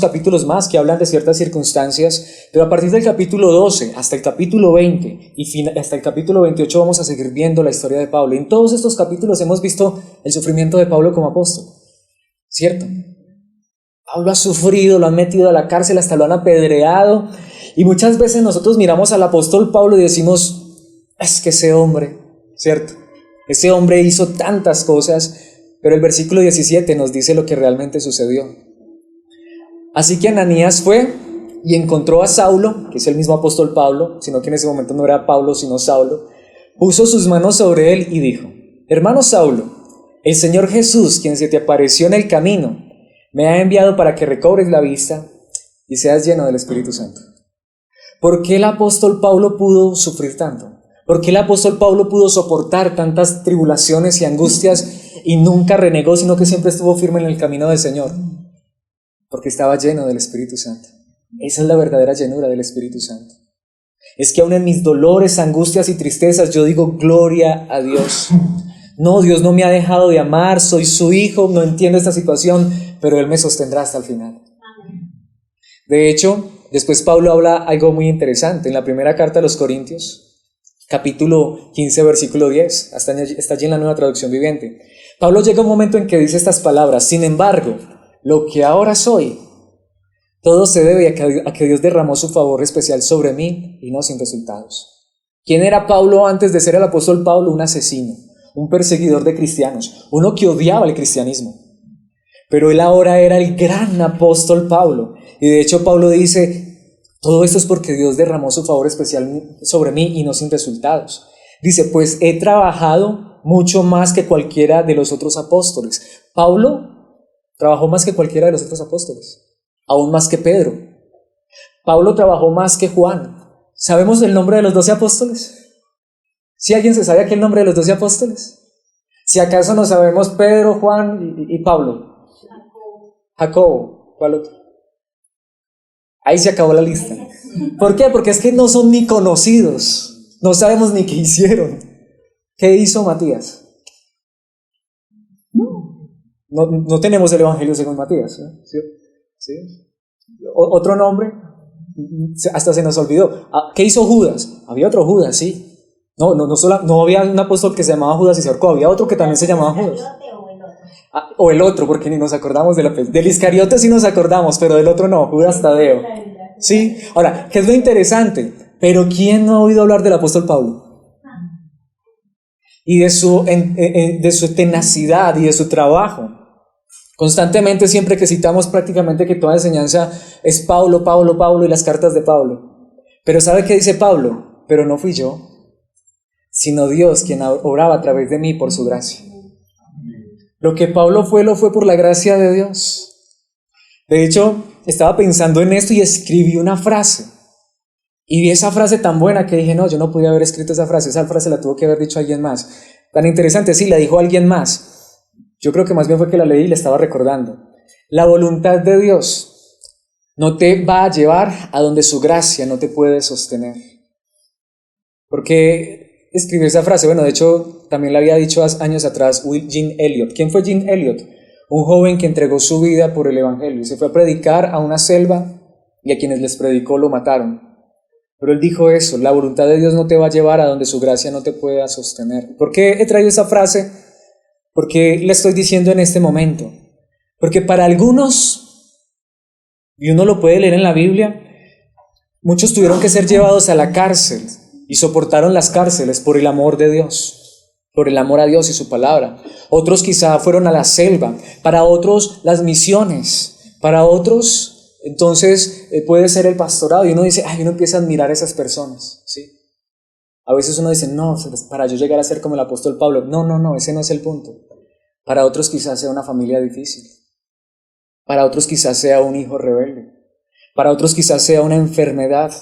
capítulos más que hablan de ciertas circunstancias, pero a partir del capítulo 12 hasta el capítulo 20 y hasta el capítulo 28 vamos a seguir viendo la historia de Pablo. Y en todos estos capítulos hemos visto el sufrimiento de Pablo como apóstol, ¿cierto? Pablo ha sufrido, lo han metido a la cárcel, hasta lo han apedreado, y muchas veces nosotros miramos al apóstol Pablo y decimos, es que ese hombre, ¿cierto? Ese hombre hizo tantas cosas. Pero el versículo 17 nos dice lo que realmente sucedió. Así que Ananías fue y encontró a Saulo, que es el mismo apóstol Pablo, sino que en ese momento no era Pablo sino Saulo, puso sus manos sobre él y dijo, hermano Saulo, el Señor Jesús, quien se te apareció en el camino, me ha enviado para que recobres la vista y seas lleno del Espíritu Santo. ¿Por qué el apóstol Pablo pudo sufrir tanto? ¿Por qué el apóstol Pablo pudo soportar tantas tribulaciones y angustias y nunca renegó, sino que siempre estuvo firme en el camino del Señor? Porque estaba lleno del Espíritu Santo. Esa es la verdadera llenura del Espíritu Santo. Es que aún en mis dolores, angustias y tristezas yo digo gloria a Dios. No, Dios no me ha dejado de amar, soy su hijo, no entiendo esta situación, pero Él me sostendrá hasta el final. De hecho, después Pablo habla algo muy interesante en la primera carta a los Corintios, capítulo 15, versículo 10, está allí en la nueva traducción viviente. Pablo llega a un momento en que dice estas palabras, sin embargo, lo que ahora soy, todo se debe a que Dios derramó su favor especial sobre mí y no sin resultados. ¿Quién era Pablo antes de ser el apóstol Pablo? Un asesino, un perseguidor de cristianos, uno que odiaba el cristianismo. Pero él ahora era el gran apóstol Pablo. Y de hecho Pablo dice, todo esto es porque Dios derramó su favor especial sobre mí y no sin resultados. Dice, pues he trabajado mucho más que cualquiera de los otros apóstoles. Pablo trabajó más que cualquiera de los otros apóstoles, aún más que Pedro. Pablo trabajó más que Juan. ¿Sabemos el nombre de los 12 apóstoles? ¿Si alguien se sabe aquí el nombre de los 12 apóstoles? Si acaso no sabemos Pedro, Juan y Pablo. Jacobo. ¿Cuál otro? Ahí se acabó la lista. ¿Por qué? Porque es que no son ni conocidos. No sabemos ni qué hicieron. ¿Qué hizo Matías? No tenemos el Evangelio según Matías. ¿Sí? ¿Otro nombre? Hasta se nos olvidó. ¿Qué hizo Judas? Había otro Judas, sí. No había un apóstol que se llamaba Judas y se ahorcó. Había otro que también se llamaba Judas. O el otro, porque ni nos acordamos del Iscariote sí nos acordamos, pero del otro no, Judas Tadeo. ¿Sí? Ahora, ¿qué es lo interesante? Pero ¿quién no ha oído hablar del apóstol Pablo? Y de su tenacidad y de su trabajo Constantemente, siempre que citamos prácticamente que toda enseñanza es Pablo, Pablo, Pablo y las cartas de Pablo. Pero ¿sabe qué dice Pablo? Pero no fui yo, sino Dios quien obraba a través de mí por su gracia. Lo que Pablo fue, lo fue por la gracia de Dios. De hecho, estaba pensando en esto y escribí una frase. Y vi esa frase tan buena que dije, no, yo no podía haber escrito esa frase la tuvo que haber dicho alguien más. Tan interesante, sí, la dijo alguien más. Yo creo que más bien fue que la leí y la estaba recordando. La voluntad de Dios no te va a llevar a donde su gracia no te puede sostener. ¿Por qué escribí esa frase? Bueno, de hecho, también la había dicho años atrás Jim Elliot. ¿Quién fue Jim Elliot? Un joven que entregó su vida por el evangelio y se fue a predicar a una selva y a quienes les predicó lo mataron. Pero él dijo eso, la voluntad de Dios no te va a llevar a donde su gracia no te pueda sostener. ¿Por qué he traído esa frase? ¿Por qué le estoy diciendo en este momento? Porque para algunos, y uno lo puede leer en la Biblia, muchos tuvieron que ser llevados a la cárcel y soportaron las cárceles por el amor de Dios, por el amor a Dios y su palabra. Otros quizá fueron a la selva, para otros las misiones, para otros entonces puede ser el pastorado y uno dice, uno empieza a admirar a esas personas, ¿sí? A veces uno dice, no, para yo llegar a ser como el apóstol Pablo. No, ese no es el punto. Para otros quizás sea una familia difícil. Para otros quizás sea un hijo rebelde. Para otros quizás sea una enfermedad.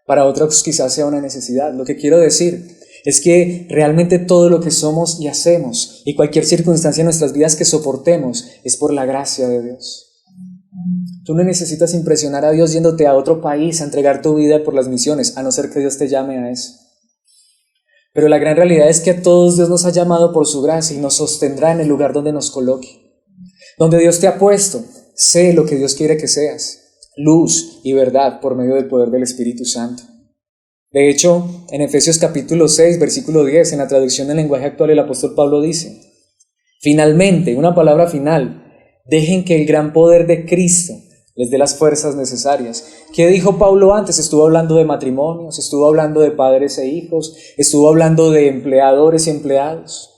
Para otros quizás sea una necesidad. Lo que quiero decir es que realmente todo lo que somos y hacemos y cualquier circunstancia en nuestras vidas que soportemos es por la gracia de Dios. Tú no necesitas impresionar a Dios yéndote a otro país a entregar tu vida por las misiones, a no ser que Dios te llame a eso. Pero la gran realidad es que a todos Dios nos ha llamado por su gracia y nos sostendrá en el lugar donde nos coloque. Donde Dios te ha puesto, sé lo que Dios quiere que seas, luz y verdad por medio del poder del Espíritu Santo. De hecho, en Efesios capítulo 6, versículo 10, en la traducción del lenguaje actual, el apóstol Pablo dice, finalmente, una palabra final, dejen que el gran poder de Cristo les dé las fuerzas necesarias. ¿Qué dijo Pablo antes? Estuvo hablando de matrimonios, estuvo hablando de padres e hijos, estuvo hablando de empleadores y empleados.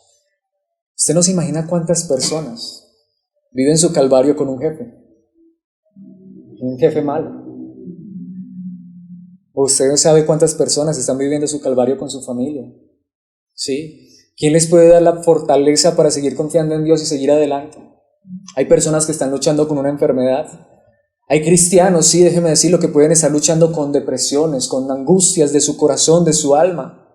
Usted no se imagina cuántas personas viven su calvario con un jefe malo. ¿O usted sabe cuántas personas están viviendo su calvario con su familia? ¿Sí? ¿Quién les puede dar la fortaleza para seguir confiando en Dios y seguir adelante? Hay personas que están luchando con una enfermedad. Hay cristianos, sí, déjeme decirlo, que pueden estar luchando con depresiones, con angustias de su corazón, de su alma.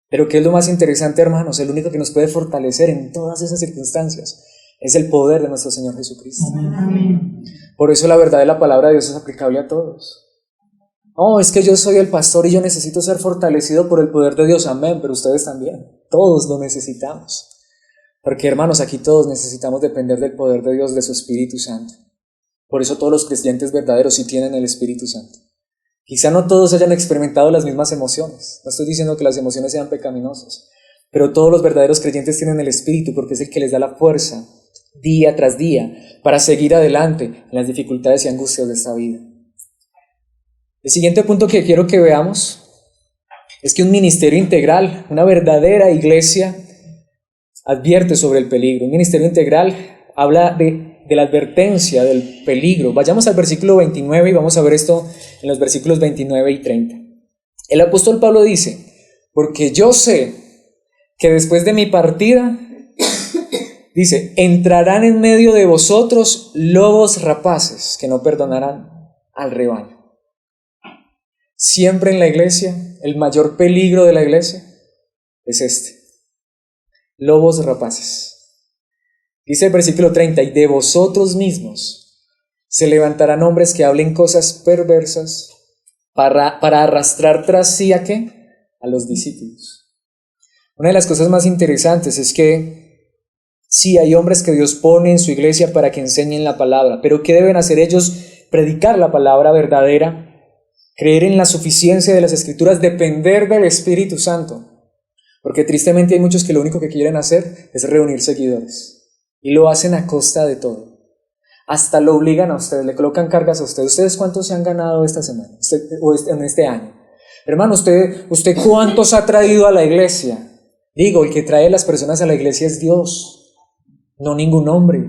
Pero ¿qué es lo más interesante, hermanos? El único que nos puede fortalecer en todas esas circunstancias es el poder de nuestro Señor Jesucristo. Amén. Por eso la verdad de la palabra de Dios es aplicable a todos. No, es que yo soy el pastor y yo necesito ser fortalecido por el poder de Dios. Amén, pero ustedes también. Todos lo necesitamos. Porque, hermanos, aquí todos necesitamos depender del poder de Dios, de su Espíritu Santo. Por eso todos los creyentes verdaderos sí tienen el Espíritu Santo. Quizá no todos hayan experimentado las mismas emociones. No estoy diciendo que las emociones sean pecaminosas, pero todos los verdaderos creyentes tienen el Espíritu porque es el que les da la fuerza día tras día para seguir adelante en las dificultades y angustias de esta vida. El siguiente punto que quiero que veamos es que un ministerio integral, una verdadera iglesia, advierte sobre el peligro. Un ministerio integral habla de la advertencia del peligro. Vayamos al versículo 29 y vamos a ver esto en los versículos 29 y 30. El apóstol Pablo dice, porque yo sé que después de mi partida, dice, entrarán en medio de vosotros lobos rapaces que no perdonarán al rebaño. Siempre en la iglesia, el mayor peligro de la iglesia es este: lobos rapaces. Dice el versículo 30, y de vosotros mismos se levantarán hombres que hablen cosas perversas para arrastrar tras sí ¿a qué? A los discípulos. Una de las cosas más interesantes es que sí hay hombres que Dios pone en su iglesia para que enseñen la palabra, pero ¿qué deben hacer ellos? Predicar la palabra verdadera, creer en la suficiencia de las Escrituras, depender del Espíritu Santo. Porque tristemente hay muchos que lo único que quieren hacer es reunir seguidores. Y lo hacen a costa de todo. Hasta lo obligan a ustedes, le colocan cargas a ustedes. ¿Ustedes cuántos se han ganado esta semana? En este año. Hermano, ¿usted cuántos ha traído a la iglesia? Digo, el que trae las personas a la iglesia es Dios, no ningún hombre.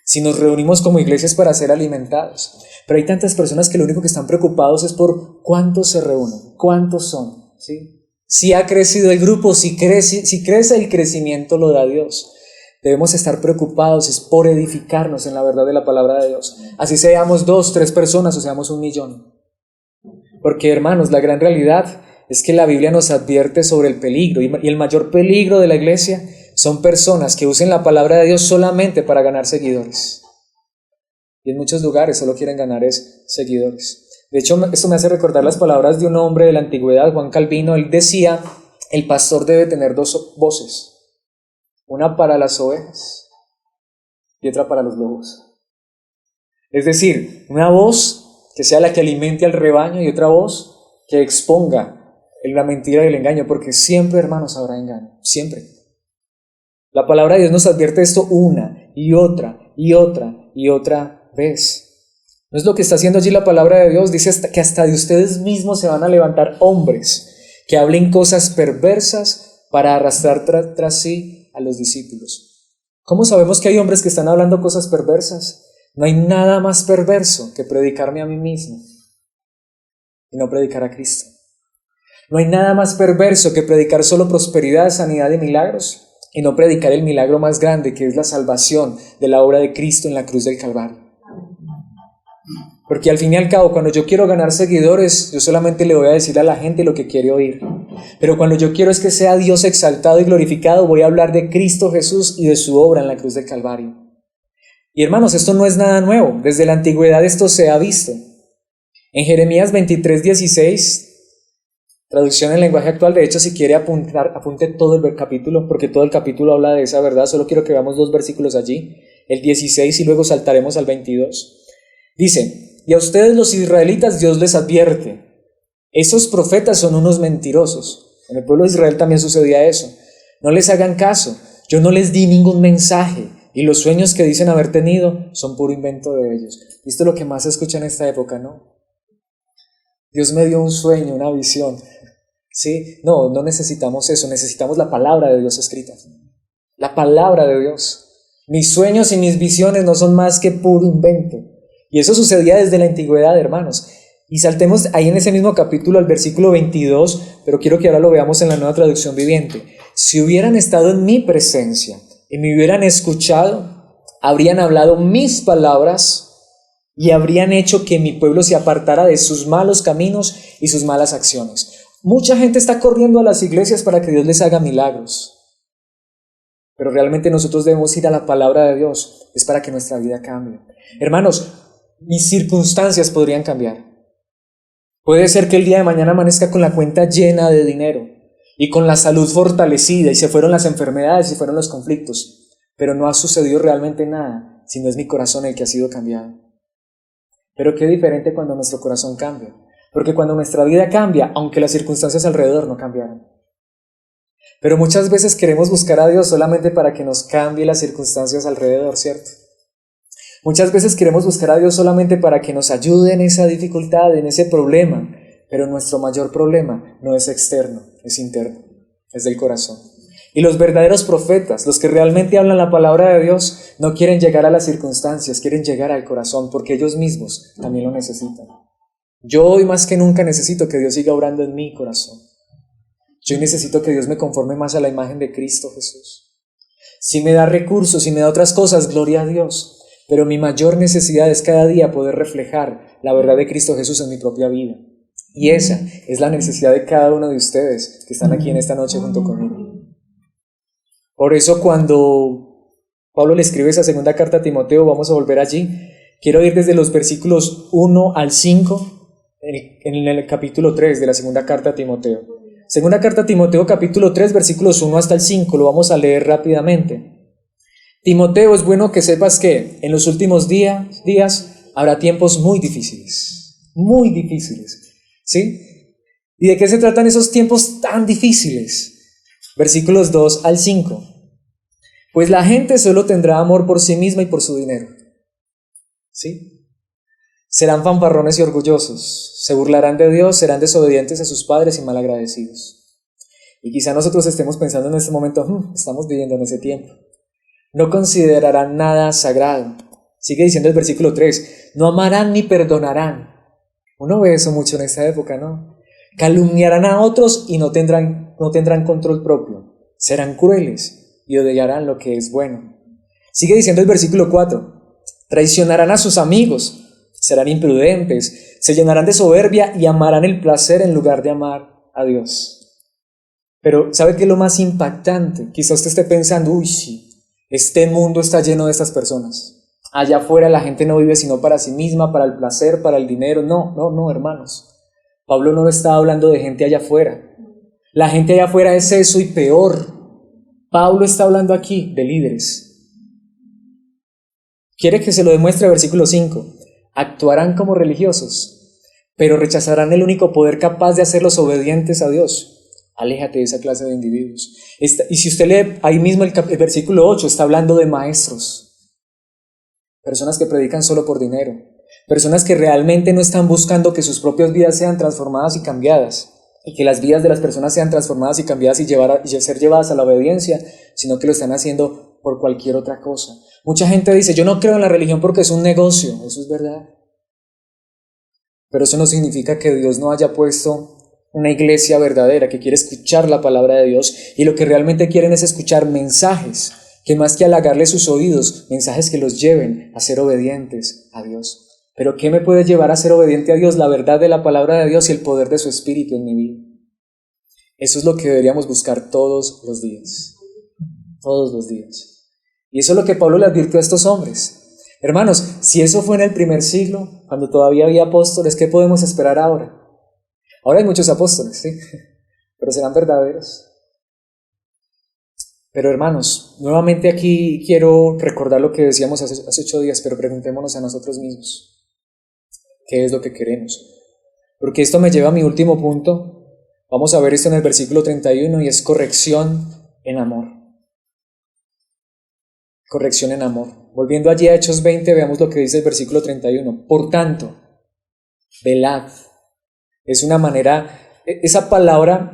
Si nos reunimos como iglesias para ser alimentados. Pero hay tantas personas que lo único que están preocupados es por cuántos se reúnen, cuántos son, ¿sí? Si ha crecido el grupo, si crece el crecimiento lo da Dios. Debemos estar preocupados es por edificarnos en la verdad de la palabra de Dios. Así seamos 2, 3 personas o seamos 1,000,000. Porque, hermanos, la gran realidad es que la Biblia nos advierte sobre el peligro. Y el mayor peligro de la iglesia son personas que usen la palabra de Dios solamente para ganar seguidores. Y en muchos lugares solo quieren ganar seguidores. De hecho, esto me hace recordar las palabras de un hombre de la antigüedad, Juan Calvino. Él decía, el pastor debe tener 2 voces. Una para las ovejas y otra para los lobos. Es decir, una voz que sea la que alimente al rebaño y otra voz que exponga la mentira y el engaño, porque siempre, hermanos, habrá engaño, siempre. La palabra de Dios nos advierte esto una y otra y otra y otra vez. ¿No es lo que está haciendo allí la palabra de Dios? Dice que hasta de ustedes mismos se van a levantar hombres que hablen cosas perversas para arrastrar tras sí a los discípulos. ¿Cómo sabemos que hay hombres que están hablando cosas perversas? No hay nada más perverso que predicarme a mí mismo y no predicar a Cristo. No hay nada más perverso que predicar solo prosperidad, sanidad y milagros y no predicar el milagro más grande, que es la salvación de la obra de Cristo en la cruz del Calvario. Porque al fin y al cabo, cuando yo quiero ganar seguidores, yo solamente le voy a decir a la gente lo que quiere oír. Pero cuando yo quiero es que sea Dios exaltado y glorificado, voy a hablar de Cristo Jesús y de su obra en la cruz del Calvario. Y hermanos, esto no es nada nuevo. Desde la antigüedad esto se ha visto. En Jeremías 23:16, traducción en lenguaje actual, de hecho, si quiere apunte todo el capítulo, porque todo el capítulo habla de esa verdad. Solo quiero que veamos 2 versículos allí, el 16 y luego saltaremos al 22. Dice, y a ustedes los israelitas Dios les advierte, esos profetas son unos mentirosos. En el pueblo de Israel también sucedía eso. No les hagan caso, yo no les di ningún mensaje y los sueños que dicen haber tenido son puro invento de ellos. Y esto es lo que más se escucha en esta época, ¿no? Dios me dio un sueño, una visión. ¿Sí? No necesitamos eso, necesitamos la palabra de Dios escrita. La palabra de Dios. Mis sueños y mis visiones no son más que puro invento. Y eso sucedía desde la antigüedad, hermanos. Y saltemos ahí en ese mismo capítulo al versículo 22, pero quiero que ahora lo veamos en la Nueva Traducción Viviente. Si hubieran estado en mi presencia y me hubieran escuchado, habrían hablado mis palabras y habrían hecho que mi pueblo se apartara de sus malos caminos y sus malas acciones. Mucha gente está corriendo a las iglesias para que Dios les haga milagros. Pero realmente nosotros debemos ir a la palabra de Dios. Es para que nuestra vida cambie. Hermanos, mis circunstancias podrían cambiar. Puede ser que el día de mañana amanezca con la cuenta llena de dinero y con la salud fortalecida y se fueron las enfermedades y fueron los conflictos, pero no ha sucedido realmente nada, sino es mi corazón el que ha sido cambiado. Pero qué diferente cuando nuestro corazón cambia, porque cuando nuestra vida cambia, aunque las circunstancias alrededor no cambiaron. Pero muchas veces queremos buscar a Dios solamente para que nos cambie las circunstancias alrededor, ¿cierto? Muchas veces queremos buscar a Dios solamente para que nos ayude en esa dificultad, en ese problema, pero nuestro mayor problema no es externo, es interno, es del corazón. Y los verdaderos profetas, los que realmente hablan la palabra de Dios, no quieren llegar a las circunstancias, quieren llegar al corazón, porque ellos mismos también lo necesitan. Yo hoy más que nunca necesito que Dios siga obrando en mi corazón. Yo necesito que Dios me conforme más a la imagen de Cristo Jesús. Si me da recursos, si me da otras cosas, gloria a Dios. Pero mi mayor necesidad es cada día poder reflejar la verdad de Cristo Jesús en mi propia vida. Y esa es la necesidad de cada uno de ustedes que están aquí en esta noche junto conmigo. Por eso cuando Pablo le escribe esa segunda carta a Timoteo, vamos a volver allí. Quiero ir desde los versículos 1 al 5 en el capítulo 3 de la segunda carta a Timoteo. Segunda carta a Timoteo, capítulo 3, versículos 1 hasta el 5, lo vamos a leer rápidamente. Timoteo, es bueno que sepas que en los últimos días habrá tiempos muy difíciles, ¿sí? ¿Y de qué se tratan esos tiempos tan difíciles? Versículos 2 al 5. Pues la gente solo tendrá amor por sí misma y por su dinero, ¿sí? Serán fanfarrones y orgullosos, se burlarán de Dios, serán desobedientes a sus padres y malagradecidos. Y quizá nosotros estemos pensando en este momento, estamos viviendo en ese tiempo. No considerarán nada sagrado, Sigue diciendo el versículo 3, no amarán ni perdonarán. Uno ve eso mucho en esta época, ¿no? Calumniarán a otros y no tendrán control propio. Serán crueles y odiarán lo que es bueno. Sigue diciendo el versículo 4, traicionarán a sus amigos, serán imprudentes, se llenarán de soberbia y amarán el placer en lugar de amar a Dios. Pero ¿sabe qué es lo más impactante? Quizá usted esté pensando, uy, sí, este mundo está lleno de estas personas. Allá afuera la gente no vive sino para sí misma, para el placer, para el dinero. No, hermanos. Pablo no está hablando de gente allá afuera. La gente allá afuera es eso y peor. Pablo está hablando aquí de líderes. Quiere que se lo demuestre el versículo 5. Actuarán como religiosos, pero rechazarán el único poder capaz de hacerlos obedientes a Dios. Aléjate de esa clase de individuos. Y si usted lee ahí mismo el versículo 8, está hablando de maestros. Personas que predican solo por dinero. Personas que realmente no están buscando que sus propias vidas sean transformadas y cambiadas. Y que las vidas de las personas sean transformadas y cambiadas y ser llevadas a la obediencia, sino que lo están haciendo por cualquier otra cosa. Mucha gente dice, yo no creo en la religión porque es un negocio. Eso es verdad. Pero eso no significa que Dios no haya puesto una iglesia verdadera que quiere escuchar la palabra de Dios y lo que realmente quieren es escuchar mensajes que más que halagarle sus oídos, mensajes que los lleven a ser obedientes a Dios. Pero ¿qué me puede llevar a ser obediente a Dios? La verdad de la palabra de Dios y el poder de su Espíritu en mi vida. Eso es lo que deberíamos buscar todos los días. Todos los días. Y eso es lo que Pablo le advirtió a estos hombres. Hermanos, si eso fue en el primer siglo, cuando todavía había apóstoles, ¿qué podemos esperar ahora? Ahora hay muchos apóstoles, ¿sí? Pero ¿serán verdaderos? Pero hermanos, nuevamente aquí quiero recordar lo que decíamos hace 8 días, pero preguntémonos a nosotros mismos, ¿qué es lo que queremos? Porque esto me lleva a mi último punto. Vamos a ver esto en el versículo 31 y es corrección en amor. Corrección en amor. Volviendo allí a Hechos 20, veamos lo que dice el versículo 31. Por tanto, velad. Es una manera, esa palabra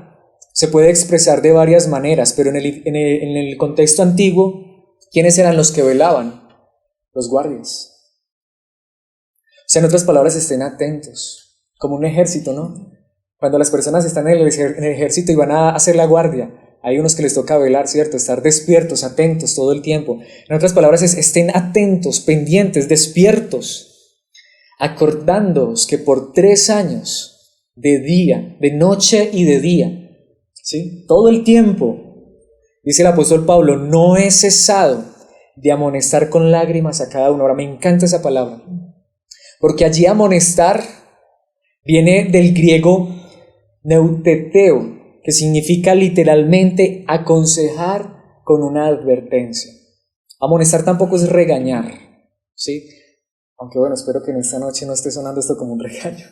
se puede expresar de varias maneras, pero en el contexto antiguo, ¿quiénes eran los que velaban? Los guardias. O sea, en otras palabras, estén atentos, como un ejército, ¿no? Cuando las personas están en el ejército y van a hacer la guardia, hay unos que les toca velar, ¿cierto? Estar despiertos, atentos todo el tiempo. En otras palabras, estén atentos, pendientes, despiertos, acordándoos que por 3 años, de día, de noche y de día, ¿sí? Todo el tiempo, dice el apóstol Pablo, no he cesado de amonestar con lágrimas a cada uno. Ahora me encanta esa palabra, porque allí amonestar viene del griego neuteteo, que significa literalmente aconsejar con una advertencia. Amonestar tampoco es regañar, ¿sí? Aunque bueno, espero que en esta noche no esté sonando esto como un regaño.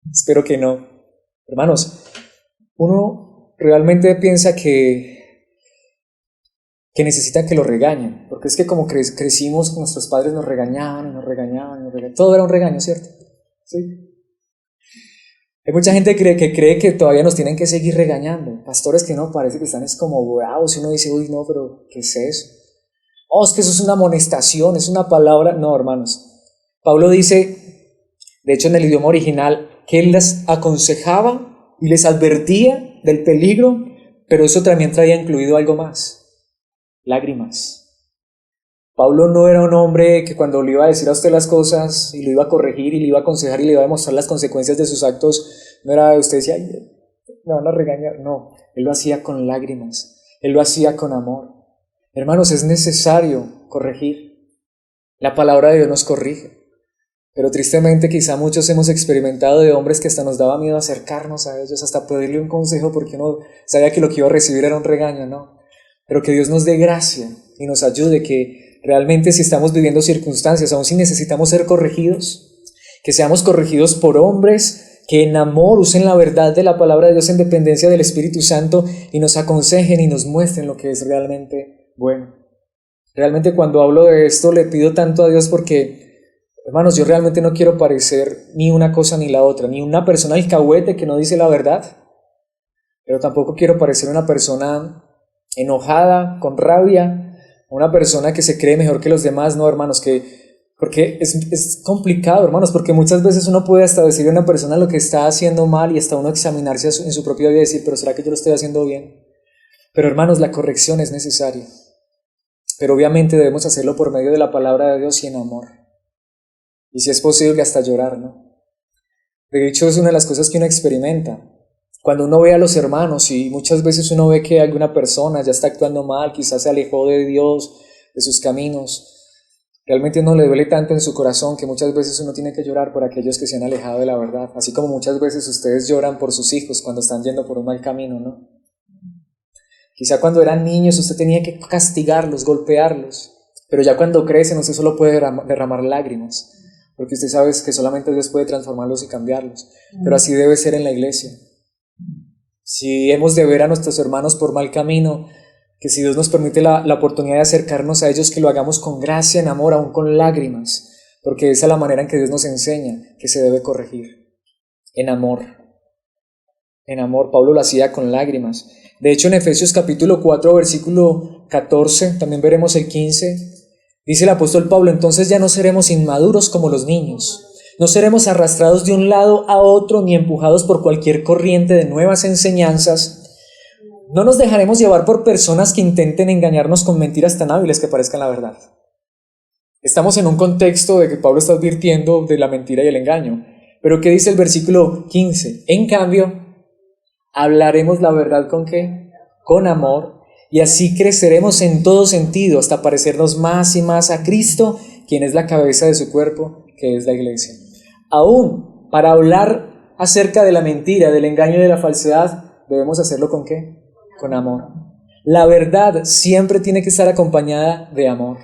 Espero que no. Hermanos, uno realmente piensa que necesita que lo regañen, porque es que como crecimos, nuestros padres nos regañaban, todo era un regaño, ¿cierto? ¿Sí? Hay mucha gente que cree que todavía nos tienen que seguir regañando, pastores que no, parece que están es como bravos, y uno dice, uy no, pero ¿qué es eso? Oh, es que eso es una amonestación, es una palabra. No, hermanos, Pablo dice, de hecho en el idioma original, que él les aconsejaba y les advertía del peligro, pero eso también traía incluido algo más, lágrimas. Pablo no era un hombre que cuando le iba a decir a usted las cosas y lo iba a corregir y le iba a aconsejar y le iba a demostrar las consecuencias de sus actos, no era usted decía, ay, me van a regañar. No, él lo hacía con lágrimas, él lo hacía con amor. Hermanos, es necesario corregir. La palabra de Dios nos corrige. Pero tristemente quizá muchos hemos experimentado de hombres que hasta nos daba miedo acercarnos a ellos, hasta pedirle un consejo porque uno sabía que lo que iba a recibir era un regaño, ¿no? Pero que Dios nos dé gracia y nos ayude, que realmente si estamos viviendo circunstancias, aun si necesitamos ser corregidos, que seamos corregidos por hombres que en amor usen la verdad de la palabra de Dios en dependencia del Espíritu Santo y nos aconsejen y nos muestren lo que es realmente bueno. Realmente cuando hablo de esto le pido tanto a Dios porque, hermanos, yo realmente no quiero parecer ni una cosa ni la otra, ni una persona alcahuete que no dice la verdad, pero tampoco quiero parecer una persona enojada, con rabia, una persona que se cree mejor que los demás. No, hermanos, que Porque es complicado, hermanos, porque muchas veces uno puede hasta decirle a una persona lo que está haciendo mal y hasta uno examinarse en su propia vida y decir, pero ¿será que yo lo estoy haciendo bien? Pero hermanos, la corrección es necesaria. Pero obviamente debemos hacerlo por medio de la palabra de Dios y en amor. Y si es posible hasta llorar, ¿no? De hecho, es una de las cosas que uno experimenta. Cuando uno ve a los hermanos y muchas veces uno ve que alguna persona ya está actuando mal, quizás se alejó de Dios, de sus caminos, realmente uno le duele tanto en su corazón que muchas veces uno tiene que llorar por aquellos que se han alejado de la verdad, así como muchas veces ustedes lloran por sus hijos cuando están yendo por un mal camino, ¿no? Quizá cuando eran niños usted tenía que castigarlos, golpearlos, pero ya cuando crecen usted solo puede derramar lágrimas, porque usted sabe que solamente Dios puede transformarlos y cambiarlos, pero así debe ser en la iglesia. Si hemos de ver a nuestros hermanos por mal camino, que si Dios nos permite la oportunidad de acercarnos a ellos, que lo hagamos con gracia, en amor, aún con lágrimas, porque esa es la manera en que Dios nos enseña que se debe corregir, en amor. En amor, Pablo lo hacía con lágrimas. De hecho, en Efesios capítulo 4, versículo 14, también veremos el 15, dice el apóstol Pablo, entonces ya no seremos inmaduros como los niños, no seremos arrastrados de un lado a otro ni empujados por cualquier corriente de nuevas enseñanzas. No nos dejaremos llevar por personas que intenten engañarnos con mentiras tan hábiles que parezcan la verdad. Estamos en un contexto de que Pablo está advirtiendo de la mentira y el engaño. Pero ¿qué dice el versículo 15? En cambio, hablaremos la verdad ¿con qué? Con amor, y así creceremos en todo sentido hasta parecernos más y más a Cristo, quien es la cabeza de su cuerpo, que es la iglesia. Aún para hablar acerca de la mentira, del engaño y de la falsedad, debemos hacerlo ¿con qué? Con amor. La verdad siempre tiene que estar acompañada de amor.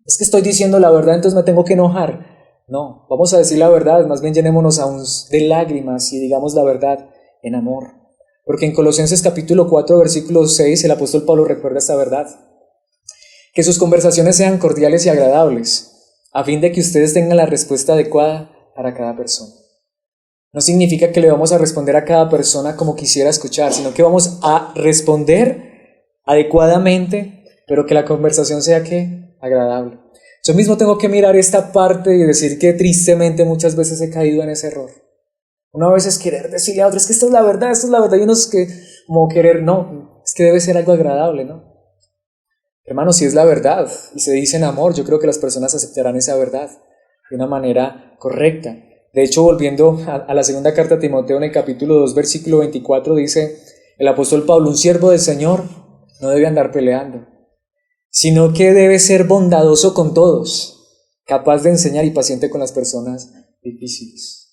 Es que estoy diciendo la verdad, entonces me tengo que enojar. No, vamos a decir la verdad, más bien llenémonos aún de lágrimas y digamos la verdad en amor. Porque en Colosenses capítulo 4, versículo 6, el apóstol Pablo recuerda esta verdad. Que sus conversaciones sean cordiales y agradables, a fin de que ustedes tengan la respuesta adecuada para cada persona. No significa que le vamos a responder a cada persona como quisiera escuchar, sino que vamos a responder adecuadamente, pero que la conversación sea ¿qué? Agradable. Yo mismo tengo que mirar esta parte y decir que tristemente muchas veces he caído en ese error. Una vez es querer decirle a otro, es que esto es la verdad, y uno es que como querer, no, es que debe ser algo agradable, ¿no? Hermanos, si es la verdad y se dice en amor, yo creo que las personas aceptarán esa verdad de una manera correcta. De hecho, volviendo a la segunda carta a Timoteo en el capítulo 2, versículo 24, dice el apóstol Pablo, un siervo del Señor no debe andar peleando, sino que debe ser bondadoso con todos, capaz de enseñar y paciente con las personas difíciles.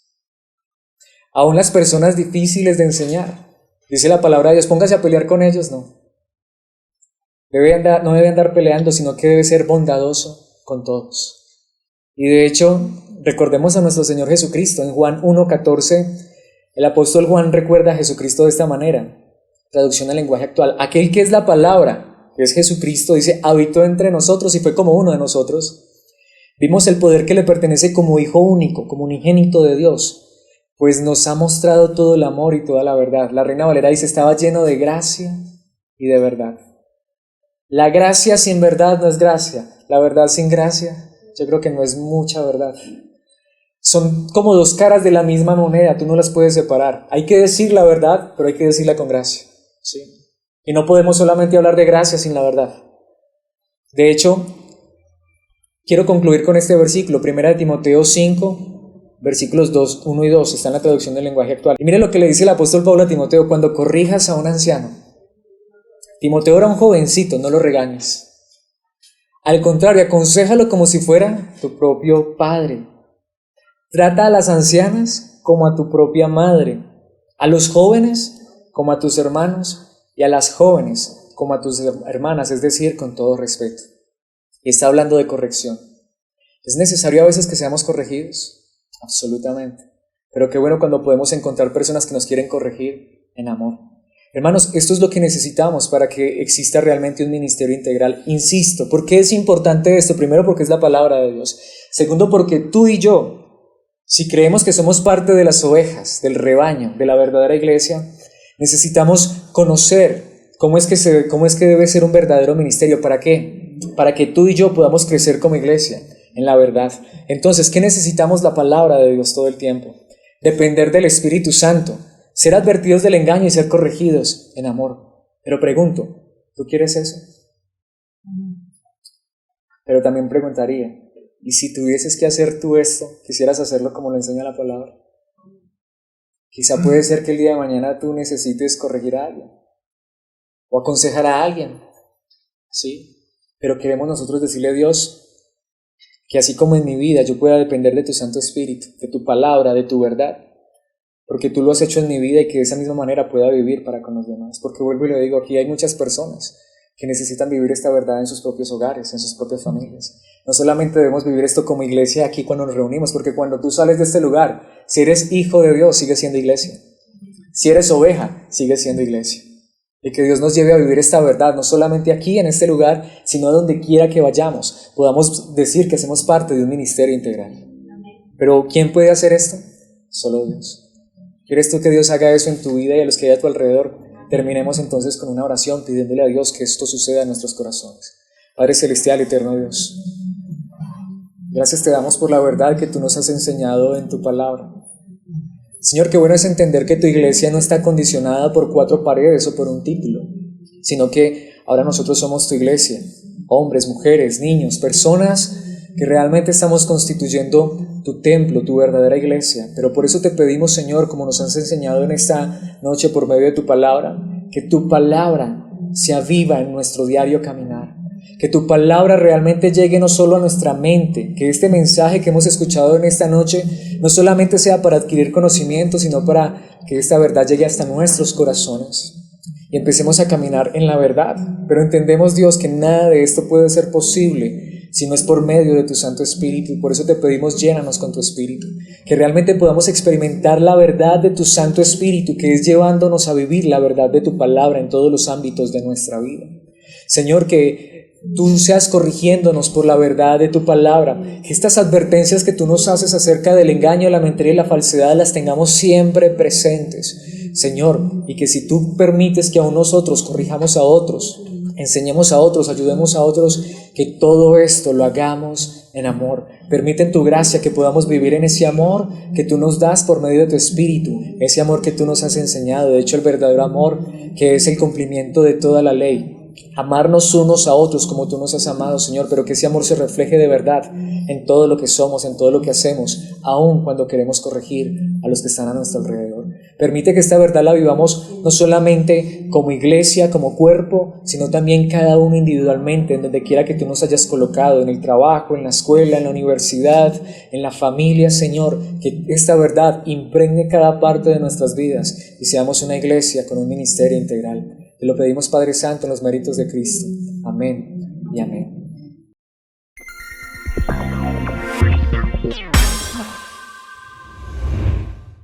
Aún las personas difíciles de enseñar, dice la palabra de Dios, póngase a pelear con ellos, no. No debe andar peleando, sino que debe ser bondadoso con todos. Y de hecho, recordemos a nuestro Señor Jesucristo. En Juan 1:14, el apóstol Juan recuerda a Jesucristo de esta manera. Traducción al lenguaje actual. Aquel que es la palabra, que es Jesucristo, dice, habitó entre nosotros y fue como uno de nosotros. Vimos el poder que le pertenece como hijo único, como unigénito de Dios, pues nos ha mostrado todo el amor y toda la verdad. La Reina Valera dice, estaba lleno de gracia y de verdad. La gracia sin verdad no es gracia. La verdad sin gracia, yo creo que no es mucha verdad. Son como dos caras de la misma moneda, tú no las puedes separar. Hay que decir la verdad, pero hay que decirla con gracia, ¿sí? Y no podemos solamente hablar de gracia sin la verdad. De hecho, quiero concluir con este versículo, 1 Timoteo 5, versículos 1 y 2, está en la traducción del lenguaje actual. Y mire lo que le dice el apóstol Pablo a Timoteo, cuando corrijas a un anciano. Timoteo era un jovencito, no lo regañes. Al contrario, aconséjalo como si fuera tu propio padre. Trata a las ancianas como a tu propia madre, a los jóvenes como a tus hermanos y a las jóvenes como a tus hermanas, es decir, con todo respeto. Y está hablando de corrección. ¿Es necesario a veces que seamos corregidos? Absolutamente. Pero qué bueno cuando podemos encontrar personas que nos quieren corregir en amor. Hermanos, esto es lo que necesitamos para que exista realmente un ministerio integral. Insisto, ¿por qué es importante esto? Primero, porque es la palabra de Dios. Segundo, porque tú y yo, si creemos que somos parte de las ovejas, del rebaño, de la verdadera iglesia, necesitamos conocer cómo es que debe ser un verdadero ministerio. ¿Para qué? Para que tú y yo podamos crecer como iglesia en la verdad. Entonces, ¿qué necesitamos? La palabra de Dios todo el tiempo. Depender del Espíritu Santo, ser advertidos del engaño y ser corregidos en amor. Pero pregunto, ¿tú quieres eso? Pero también preguntaría, ¿y si tuvieses que hacer tú esto, quisieras hacerlo como lo enseña la palabra? Quizá puede ser que el día de mañana tú necesites corregir a alguien o aconsejar a alguien, ¿sí? Pero queremos nosotros decirle a Dios que así como en mi vida yo pueda depender de tu Santo Espíritu, de tu palabra, de tu verdad, porque tú lo has hecho en mi vida y que de esa misma manera pueda vivir para con los demás. Porque vuelvo y le digo, aquí hay muchas personas que necesitan vivir esta verdad en sus propios hogares, en sus propias familias. No solamente debemos vivir esto como iglesia aquí cuando nos reunimos, porque cuando tú sales de este lugar, si eres hijo de Dios, sigues siendo iglesia. Si eres oveja, sigues siendo iglesia. Y que Dios nos lleve a vivir esta verdad, no solamente aquí en este lugar, sino a donde quiera que vayamos, podamos decir que hacemos parte de un ministerio integral. Pero ¿quién puede hacer esto? Solo Dios. ¿Quieres tú que Dios haga eso en tu vida y a los que hay a tu alrededor? Terminemos entonces con una oración pidiéndole a Dios que esto suceda en nuestros corazones. Padre celestial, eterno Dios, gracias te damos por la verdad que tú nos has enseñado en tu palabra. Señor, qué bueno es entender que tu iglesia no está condicionada por 4 paredes o por un título, sino que ahora nosotros somos tu iglesia, hombres, mujeres, niños, personas que realmente estamos constituyendo tu templo, tu verdadera iglesia. Pero por eso te pedimos, Señor, como nos has enseñado en esta noche por medio de tu palabra, que tu palabra sea viva en nuestro diario caminar, que tu palabra realmente llegue no solo a nuestra mente, que este mensaje que hemos escuchado en esta noche no solamente sea para adquirir conocimiento, sino para que esta verdad llegue hasta nuestros corazones y empecemos a caminar en la verdad. Pero entendemos, Dios, que nada de esto puede ser posible si no es por medio de tu Santo Espíritu, y por eso te pedimos, llénanos con tu Espíritu, que realmente podamos experimentar la verdad de tu Santo Espíritu, que es llevándonos a vivir la verdad de tu palabra en todos los ámbitos de nuestra vida. Señor, que tú seas corrigiéndonos por la verdad de tu palabra, que estas advertencias que tú nos haces acerca del engaño, la mentira y la falsedad las tengamos siempre presentes, Señor, y que si tú permites que aún nosotros corrijamos a otros, enseñemos a otros, ayudemos a otros, que todo esto lo hagamos en amor. Permite en tu gracia que podamos vivir en ese amor que tú nos das por medio de tu Espíritu, ese amor que tú nos has enseñado, de hecho el verdadero amor que es el cumplimiento de toda la ley. Amarnos unos a otros como tú nos has amado, Señor, pero que ese amor se refleje de verdad en todo lo que somos, en todo lo que hacemos, aun cuando queremos corregir a los que están a nuestro alrededor. Permite que esta verdad la vivamos no solamente como iglesia, como cuerpo, sino también cada uno individualmente, en donde quiera que tú nos hayas colocado, en el trabajo, en la escuela, en la universidad, en la familia, Señor, que esta verdad impregne cada parte de nuestras vidas y seamos una iglesia con un ministerio integral. Te lo pedimos, Padre Santo, en los méritos de Cristo. Amén y amén.